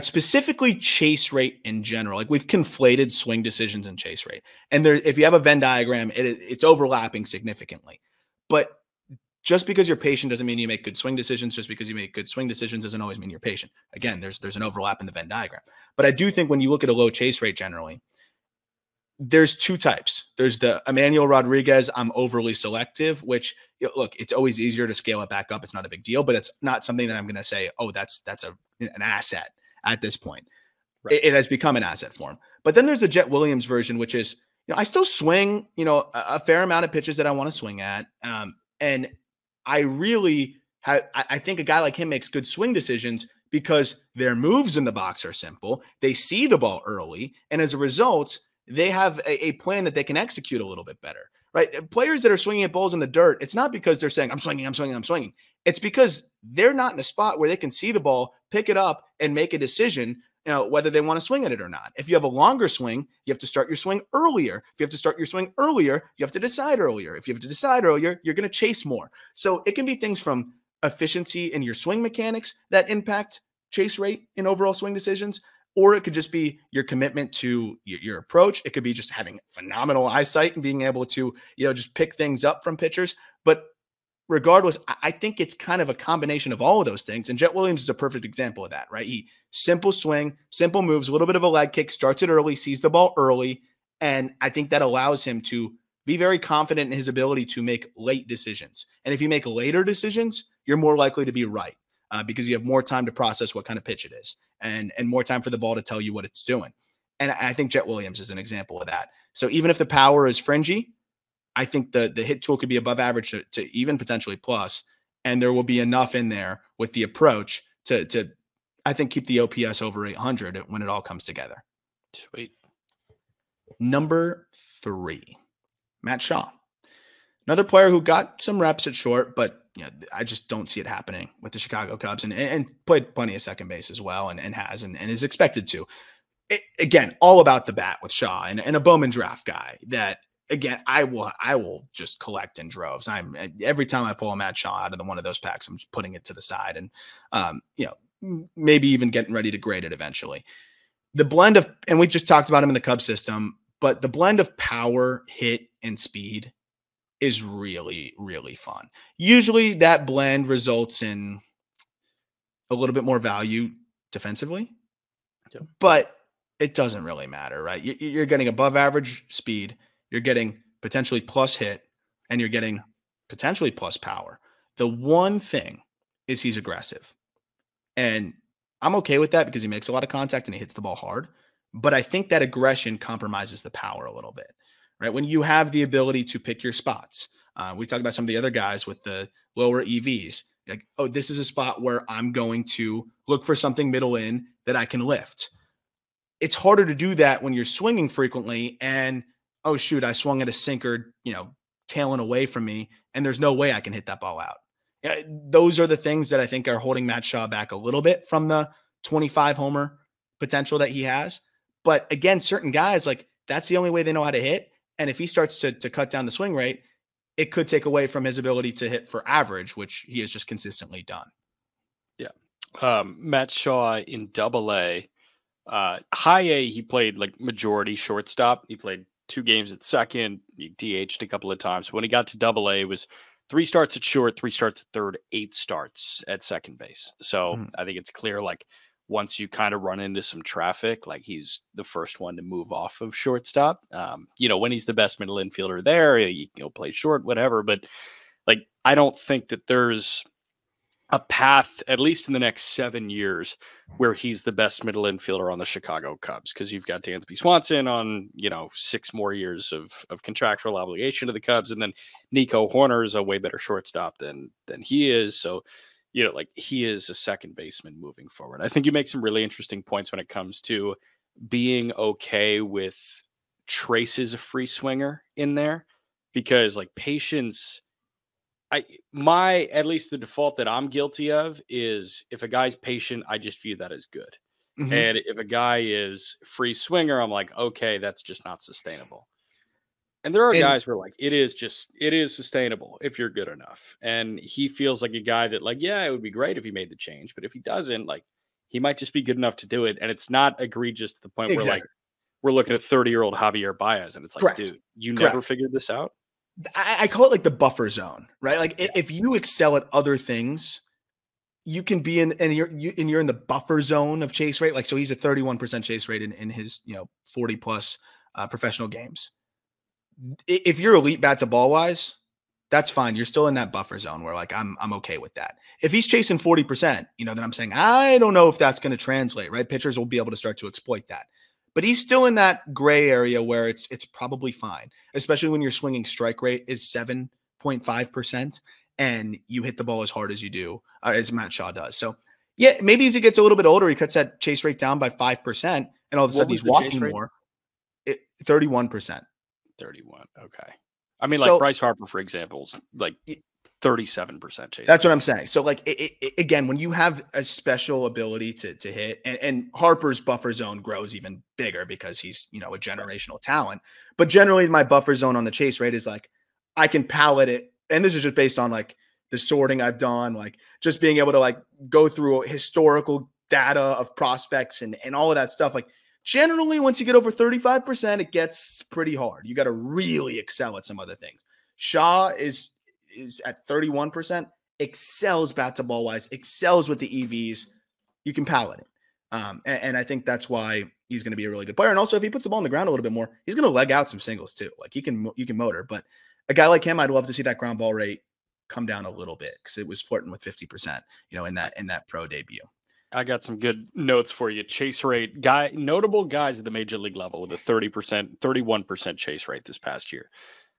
specifically chase rate in general, like, we've conflated swing decisions and chase rate. And there, if you have a Venn diagram, it's overlapping significantly. But just because you're patient doesn't mean you make good swing decisions. Just because you make good swing decisions doesn't always mean you're patient. Again, there's an overlap in the Venn diagram. But I do think when you look at a low chase rate generally, there's 2 types. There's the Emmanuel Rodriguez, I'm overly selective, which, look, it's always easier to scale it back up. It's not a big deal, but it's not something that I'm going to say, oh, that's an asset at this point. Right. It has become an asset for him. But then there's the Jett Williams version, which is, you know, I still swing, you know, a fair amount of pitches that I want to swing at. And I really I think a guy like him makes good swing decisions because their moves in the box are simple. They see the ball early, and as a result, they have a plan that they can execute a little bit better, right? Players that are swinging at balls in the dirt, it's not because they're saying, I'm swinging. It's because they're not in a spot where they can see the ball, pick it up, and make a decision, you know, whether they want to swing at it or not. If you have a longer swing, you have to start your swing earlier. If you have to start your swing earlier, you have to decide earlier. If you have to decide earlier, you're going to chase more. So it can be things from efficiency in your swing mechanics that impact chase rate in overall swing decisions, or it could just be your commitment to your approach. It could be just having phenomenal eyesight and being able to, you know, just pick things up from pitchers. But regardless, I think it's kind of a combination of all of those things. And Jett Williams is a perfect example of that, right? He simple swing, simple moves, a little bit of a leg kick, starts it early, sees the ball early. And I think that allows him to be very confident in his ability to make late decisions. And if you make later decisions, you're more likely to be right because you have more time to process what kind of pitch it is and more time for the ball to tell you what it's doing. And I think Jett Williams is an example of that. So even if the power is fringy, I think the hit tool could be above average to even potentially plus. and there will be enough in there with the approach to I think, keep the OPS over 800 when it all comes together. Sweet. Number 3, Matt Shaw. Another player who got some reps at short, but I just don't see it happening with the Chicago Cubs, and played plenty of second base as well, and is expected to. Again, all about the bat with Shaw, and a Bowman Draft guy that, again, I will just collect in droves. Every time I pull a Matt Shaw out of one of those packs, I'm just putting it to the side, and maybe even getting ready to grade it eventually. The blend of, and we just talked about him in the Cubs system, but the blend of power, hit, and speed is really, really fun. Usually that blend results in a little bit more value defensively, but it doesn't really matter, right? You're getting above average speed, you're getting potentially plus hit, and you're getting potentially plus power. The one thing is he's aggressive. And I'm okay with that because he makes a lot of contact and he hits the ball hard. But I think that aggression compromises the power a little bit, right? When you have the ability to pick your spots, we talked about some of the other guys with the lower EVs. Like, oh, this is a spot where I'm going to look for something middle in that I can lift. It's harder to do that when you're swinging frequently and, oh, shoot, I swung at a sinker, tailing away from me, and there's no way I can hit that ball out. Those are the things that I think are holding Matt Shaw back a little bit from the 25 homer potential that he has. But again, certain guys, like, that's the only way they know how to hit. And if he starts to cut down the swing rate, it could take away from his ability to hit for average, which he has just consistently done. Yeah. Matt Shaw in Double-A, high A, he played like majority shortstop. He played 2 games at second. He DH'd a couple of times. When he got to Double-A, it was 3 starts at short, 3 starts at third, 8 starts at second base. So I think it's clear, like, once you kind of run into some traffic, like, he's the first one to move off of shortstop. When he's the best middle infielder there, he'll play short, whatever. But, like, I don't think that there's a path, at least in the next 7 years, where he's the best middle infielder on the Chicago Cubs, because you've got Dansby Swanson on, 6 more years of contractual obligation to the Cubs, and then Nico Horner is a way better shortstop than he is. So, he is a second baseman moving forward. I think you make some really interesting points when it comes to being okay with traces of free swinger in there, because, like, patience. At least the default that I'm guilty of is, if a guy's patient, I just view that as good. Mm-hmm. And if a guy is free swinger, I'm like, okay, that's just not sustainable. And there are guys where, like, it is sustainable if you're good enough. And he feels like a guy that, like, yeah, it would be great if he made the change, but if he doesn't, like, he might just be good enough to do it. And it's not egregious to the point where, like, we're looking at 30-year-old Javier Baez, and it's like, dude, you never figured this out. I call it like the buffer zone, right? Like, if you excel at other things, you can be in, and you're in the buffer zone of chase rate. Like, so he's a 31% chase rate in his 40 plus professional games. If you're elite bat to ball wise, that's fine. You're still in that buffer zone where, like, I'm okay with that. If he's chasing 40%, then I'm saying, I don't know if that's going to translate, right? Pitchers will be able to start to exploit that. But he's still in that gray area where it's probably fine, especially when your swinging strike rate is 7.5% and you hit the ball as hard as you do, as Matt Shaw does. So, yeah, maybe as he gets a little bit older, he cuts that chase rate down by 5%, and all of a sudden he's walking more. 31%. 31. Okay. I mean, like, Bryce Harper, for example, is like 37% chase. That's what I'm saying. So, like, again, when you have a special ability to hit, and Harper's buffer zone grows even bigger because he's, a generational talent. But generally, my buffer zone on the chase rate is, like, I can palette it. And this is just based on, like, the sorting I've done, like, just being able to, like, go through historical data of prospects and all of that stuff. Like, generally, once you get over 35%, it gets pretty hard. You got to really excel at some other things. Shaw is at 31%, excels bat to ball wise, excels with the EVs. You can palette it. And I think that's why he's going to be a really good player. And also, if he puts the ball on the ground a little bit more, he's going to leg out some singles too. Like, you can motor, but a guy like him, I'd love to see that ground ball rate come down a little bit, because it was flirting with 50%, in that pro debut. I got some good notes for you. Chase rate, notable guys at the major league level with a 31% chase rate this past year.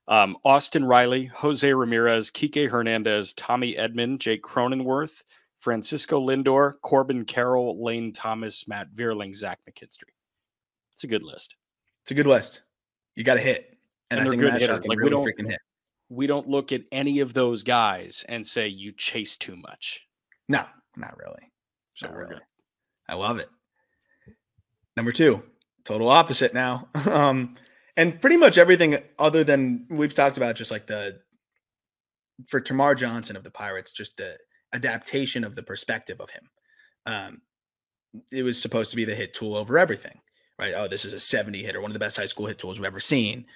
Austin Riley, Jose Ramirez, Kike Hernandez, Tommy Edman, Jake Cronenworth, Francisco Lindor, Corbin Carroll, Lane Thomas, Matt Vierling, Zach McKinstry. It's a good list. It's a good list. You got to hit. And I they're think good Matt Shaw hitters. can Like really freaking hit. We don't look at any of those guys and say you chase too much. No, not really. So not we're really. good. I love it. Number 2, total opposite now. And pretty much everything other than we've talked about, just like for Tomar Johnson of the Pirates, just the adaptation of the perspective of him. It was supposed to be the hit tool over everything, right? Oh, this is a 70 hitter, one of the best high school hit tools we've ever seen.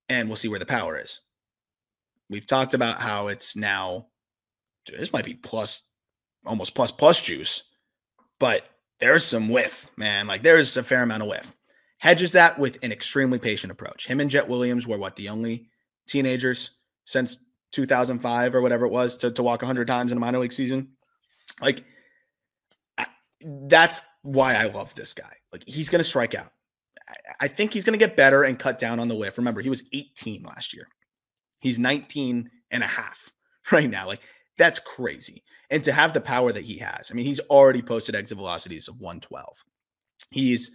And we'll see where the power is. We've talked about how it's now, this might be almost plus juice, but there's some whiff, man. Like there's a fair amount of whiff. Hedges that with an extremely patient approach. Him and Jett Williams were the only teenagers since 2005 or whatever it was to walk 100 times in a minor league season. Like, that's why I love this guy. Like, he's going to strike out. I think he's going to get better and cut down on the whiff. Remember, he was 18 last year. He's 19 and a half right now. Like, that's crazy. And to have the power that he has, I mean, he's already posted exit velocities of 112. He's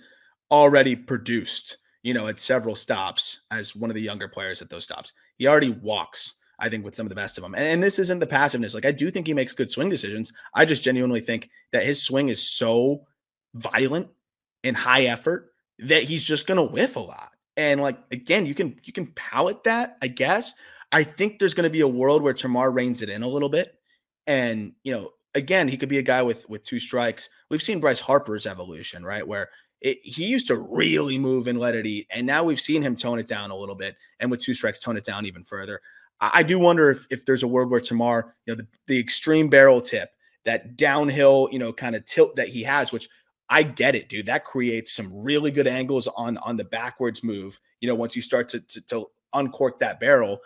already produced, at several stops as one of the younger players at those stops. He already walks, I think, with some of the best of them. And this isn't the passiveness. Like, I do think he makes good swing decisions. I just genuinely think that his swing is so violent and high effort that he's just going to whiff a lot. And like, again, you can palate that, I guess. I think there's going to be a world where Tomar reins it in a little bit. And, again, he could be a guy with 2 strikes. We've seen Bryce Harper's evolution, right? Where he used to really move and let it eat. And now we've seen him tone it down a little bit. And with 2 strikes, tone it down even further. I do wonder if there's a world where Tomar, the extreme barrel tip, that downhill, kind of tilt that he has, which I get it, dude. That creates some really good angles on the backwards move. Once you start to uncork that barrel,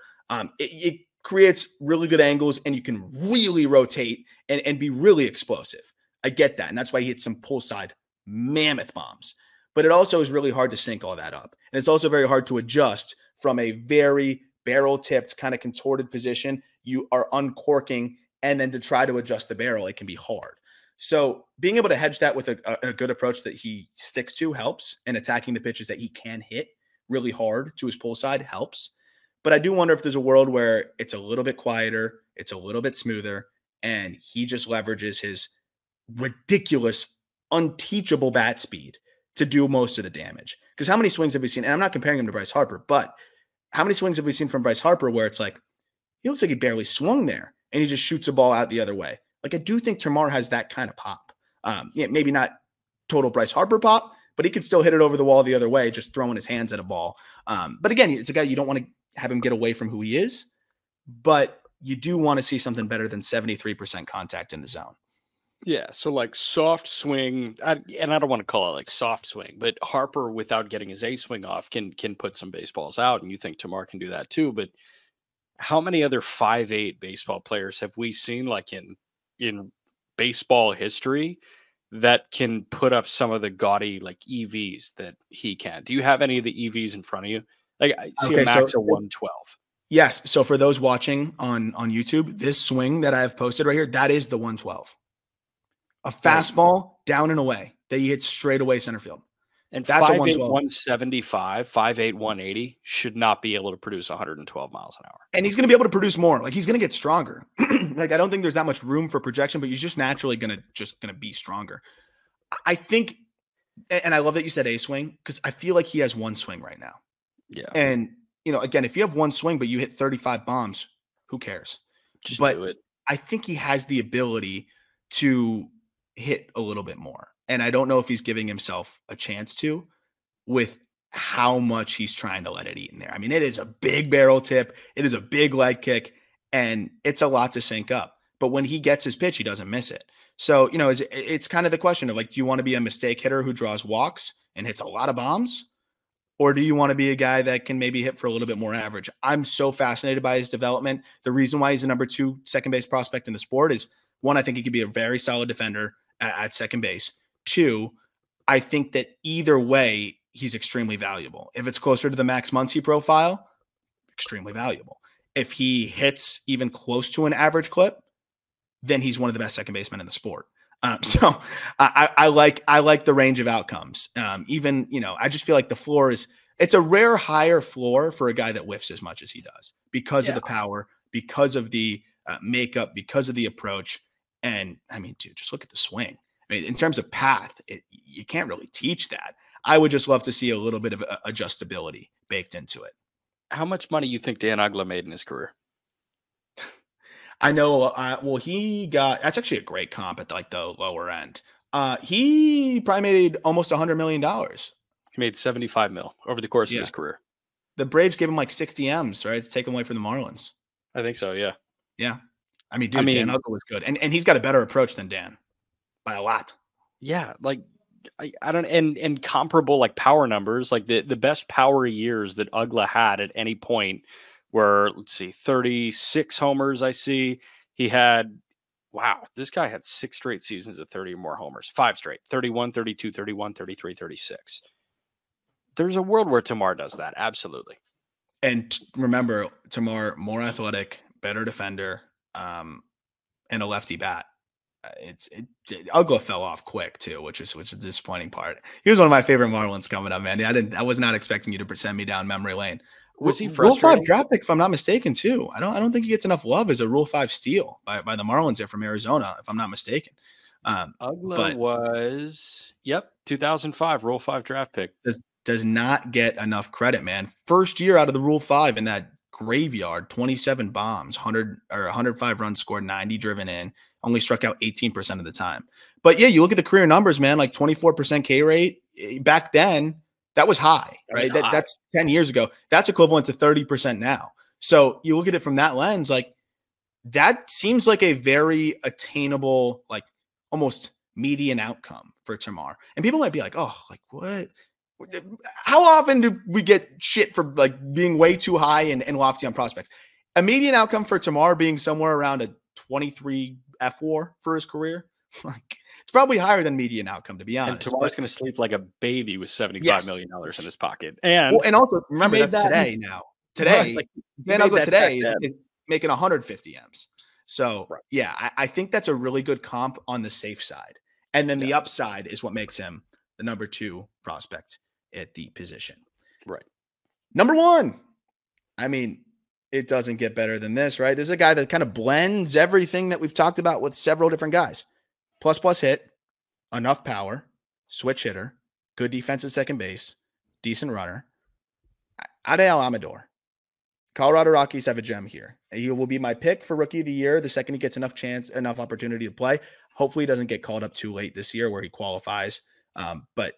it creates really good angles, and you can really rotate and be really explosive. I get that. And that's why he hits some pull side mammoth bombs. But it also is really hard to sync all that up. And it's also very hard to adjust from a very barrel tipped kind of contorted position. You are uncorking, and then to try to adjust the barrel, it can be hard. So being able to hedge that with a good approach that he sticks to helps, and attacking the pitches that he can hit really hard to his pull side helps. But I do wonder if there's a world where it's a little bit quieter, it's a little bit smoother, and he just leverages his ridiculous, unteachable bat speed to do most of the damage. Because how many swings have we seen? And I'm not comparing him to Bryce Harper, but how many swings have we seen from Bryce Harper where it's like, he looks like he barely swung there and he just shoots a ball out the other way? Like, I do think Tomar has that kind of pop. Maybe not total Bryce Harper pop, but he could still hit it over the wall the other way, just throwing his hands at a ball. But again, it's a guy you don't want to have him get away from who he is, but you do want to see something better than 73% contact in the zone. Yeah, so like soft swing, and I don't want to call it like soft swing, but Harper, without getting his A swing off, can put some baseballs out, and you think Tomar can do that too. But how many other 5'8" baseball players have we seen, like in baseball history, that can put up some of the gaudy like EVs that he can? Do you have any of the EVs in front of you? Like, I see a max of 112. Yes. So for those watching on YouTube, this swing that I have posted right here, that is the 112. A fastball down and away that you hit straight away center field. And that's 5'8", 175, 5'8", 180 should not be able to produce 112 miles an hour. And he's going to be able to produce more. Like, he's going to get stronger. Like, I don't think there's that much room for projection, but he's just naturally going to be stronger. I think, and I love that you said A swing, because I feel like he has one swing right now. Yeah. And, again, if you have one swing, but you hit 35 bombs, who cares? Just but do it. I think he has the ability to hit a little bit more. And I don't know if he's giving himself a chance to, with how much he's trying to let it eat in there. I mean, it is a big barrel tip. It is a big leg kick, and it's a lot to sync up. But when he gets his pitch, he doesn't miss it. So, it's kind of the question of like, do you want to be a mistake hitter who draws walks and hits a lot of bombs? Or do you want to be a guy that can maybe hit for a little bit more average? I'm so fascinated by his development. The reason why he's a number 2 second base prospect in the sport is, 1, I think he could be a very solid defender at second base. 2, I think that either way, he's extremely valuable. If it's closer to the Max Muncy profile, extremely valuable. If he hits even close to an average clip, then he's one of the best second basemen in the sport. So I like the range of outcomes. Even, I just feel like the floor it's a rare higher floor for a guy that whiffs as much as he does because of the power, because of the makeup, because of the approach. And I mean, dude, just look at the swing. I mean, in terms of path, you can't really teach that. I would just love to see a little bit of adjustability baked into it. How much money you think Dan Uggla made in his career? I know. Well, that's actually a great comp at like the lower end. He probably made almost $100 million. He made 75 mil over the course of his career. The Braves gave him like 60 M's, right? It's taken away from the Marlins. I think so. Yeah. Yeah. I mean, dude, Dan Uggla was good. And he's got a better approach than Dan by a lot. Yeah. Like, I don't, and comparable like power numbers, like the best power years that Uggla had at any point were, let's see, 36 homers. I see he had, wow, this guy had 6 straight seasons of 30 or more homers, 5 straight, 31, 32, 31, 33, 36. There's a world where Tomar does that. Absolutely. And remember, Tomar, more athletic, better defender, and a lefty bat. Uggla fell off quick too, which is the disappointing part. He was one of my favorite Marlins coming up, man. I was not expecting you to send me down memory lane. Was he frustrated? Rule 5 draft pick, if I'm not mistaken, too. I don't think he gets enough love as a Rule 5 steal by the Marlins there from Arizona, if I'm not mistaken. Uggla was 2005 Rule 5 draft pick. Does not get enough credit, man. First year out of the Rule 5 in that graveyard, 27 bombs, 105 runs scored, 90 driven in, only struck out 18% of the time. But yeah, you look at the career numbers, man, like 24% K rate back then. That was high, right? That's 10 years ago. That's equivalent to 30% now. So you look at it from that lens, like that seems like a very attainable, like almost median outcome for Tomar. And people might be like, oh, like what? How often do we get shit for like being way too high and lofty on prospects? A median outcome for Tomar being somewhere around a 23 F4 for his career. Like it's probably higher than median outcome, to be honest. And Tomar's going to sleep like a baby with $75 million in his pocket. And also remember that's today now. Today, Dan Uggla today is making 150 M's. So yeah, I think that's a really good comp on the safe side. And then the upside is what makes him the number 2 prospect at the position. Right. Number 1. I mean, it doesn't get better than this, right? This is a guy that kind of blends everything that we've talked about with several different guys. Plus hit, enough power, switch hitter, good defense at second base, decent runner. Adael Amador. Colorado Rockies have a gem here. He will be my pick for Rookie of the Year the second he gets enough opportunity to play. Hopefully he doesn't get called up too late this year where he qualifies, but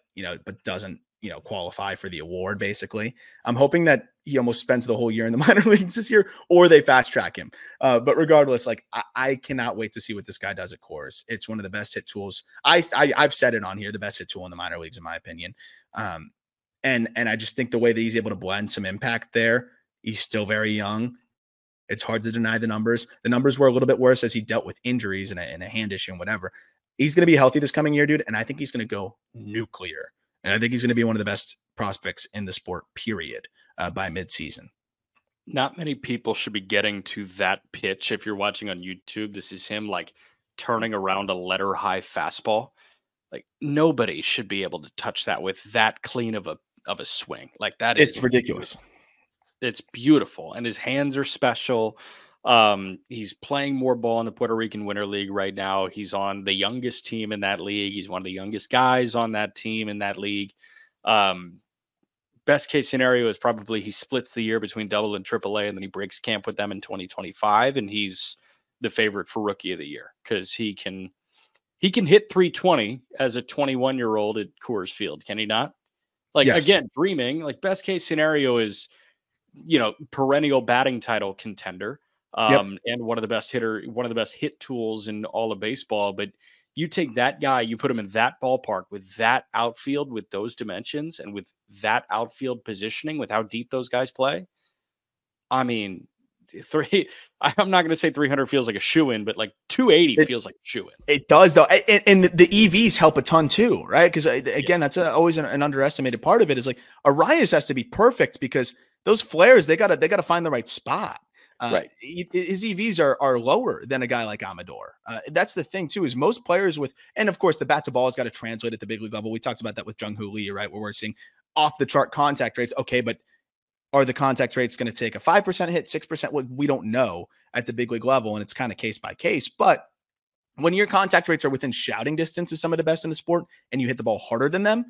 doesn't qualify for the award, basically. I'm hoping that he almost spends the whole year in the minor leagues this year, or they fast track him. But regardless, like I cannot wait to see what this guy does at Coors. It's one of the best hit tools. I've said it on here, the best hit tool in the minor leagues, in my opinion. And I just think the way that he's able to blend some impact there, he's still very young. It's hard to deny the numbers. The numbers were a little bit worse as he dealt with injuries and a hand issue and whatever. He's going to be healthy this coming year, dude. And I think he's going to go nuclear. And I think he's going to be one of the best prospects in the sport, period, by midseason. Not many people should be getting to that pitch. If you're watching on YouTube, this is him like turning around a letter high fastball. Like nobody should be able to touch that with that clean of a swing. Like that it's ridiculous. It's beautiful. And his hands are special. He's playing more ball in the Puerto Rican Winter League right now. He's on the youngest team in that league. He's one of the youngest guys on that team in that league. Best case scenario is probably he splits the year between Double and Triple A, and then he breaks camp with them in 2025, and he's the favorite for Rookie of the Year because he can hit 320 as a 21-year-old at Coors Field, can he not? Like again, dreaming. Like best case scenario is perennial batting title contender. And one of the best hit tools in all of baseball. But you take that guy, you put him in that ballpark with that outfield, with those dimensions and with that outfield positioning, with how deep those guys play. I mean, I'm not going to say 300 feels like a shoe-in, but like 280 feels like a shoe-in. It does, though. And the EVs help a ton too, right? Because again, that's always an underestimated part of it is like Arias has to be perfect because those flares, they gotta find the right spot. Right. His EVs are lower than a guy like Amador. That's the thing too, is most players with, and of course the bat to ball has got to translate at the big league level. We talked about that with Jung-Hoo Lee, right? Where we're seeing off the chart contact rates. Okay, but are the contact rates going to take a 5% hit, 6%? Well, we don't know at the big league level, and it's kind of case by case. But when your contact rates are within shouting distance of some of the best in the sport and you hit the ball harder than them,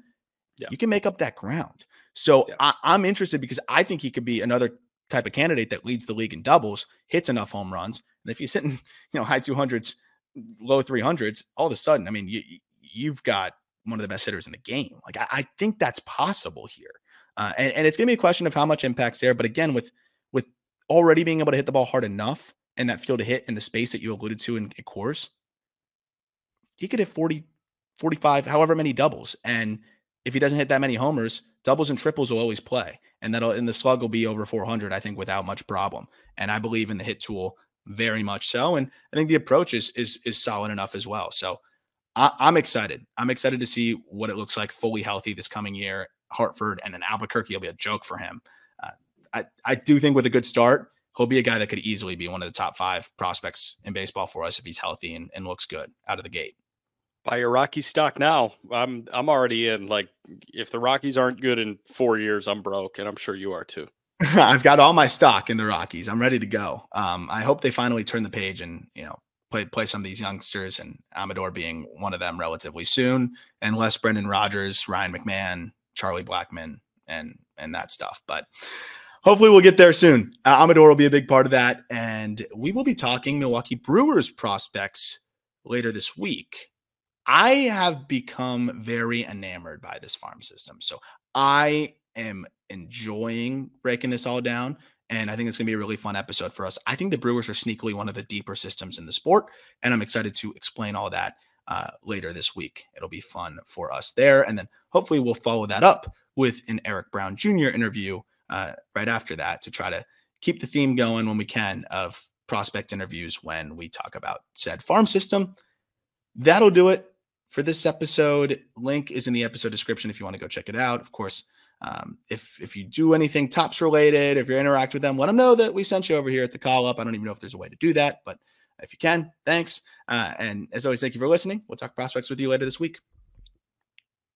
you can make up that ground. So I'm interested because I think he could be another type of candidate that leads the league in doubles, hits enough home runs. And if he's hitting, high 200s, low 300s, all of a sudden, I mean, you've got one of the best hitters in the game. Like, I think that's possible here. And it's going to be a question of how much impact's there. But again, with already being able to hit the ball hard enough and that field to hit in the space that you alluded to in course, he could hit 40, 45, however many doubles. And if he doesn't hit that many homers, doubles and triples will always play. And the slug will be over 400, I think, without much problem. And I believe in the hit tool very much so. And I think the approach is solid enough as well. So I'm excited. I'm excited to see what it looks like fully healthy this coming year. Hartford and then Albuquerque will be a joke for him. I do think with a good start, he'll be a guy that could easily be one of the top 5 prospects in baseball for us if he's healthy and looks good out of the gate. Buy your Rocky stock now. I'm already in. Like, if the Rockies aren't good in 4 years, I'm broke, and I'm sure you are too. I've got all my stock in the Rockies. I'm ready to go. I hope they finally turn the page and play some of these youngsters, and Amador being one of them relatively soon, and less Brendan Rodgers, Ryan McMahon, Charlie Blackmon, and that stuff. But hopefully we'll get there soon. Amador will be a big part of that, and we will be talking Milwaukee Brewers prospects later this week. I have become very enamored by this farm system. So I am enjoying breaking this all down. And I think it's going to be a really fun episode for us. I think the Brewers are sneakily one of the deeper systems in the sport. And I'm excited to explain all that later this week. It'll be fun for us there. And then hopefully we'll follow that up with an Eric Brown Jr. interview right after that to try to keep the theme going when we can of prospect interviews when we talk about said farm system. That'll do it for this episode. Link is in the episode description if you want to go check it out. Of course, if you do anything Tops related, if you interact with them, let them know that we sent you over here at the call up. I don't even know if there's a way to do that, but if you can, thanks. And as always, thank you for listening. We'll talk prospects with you later this week.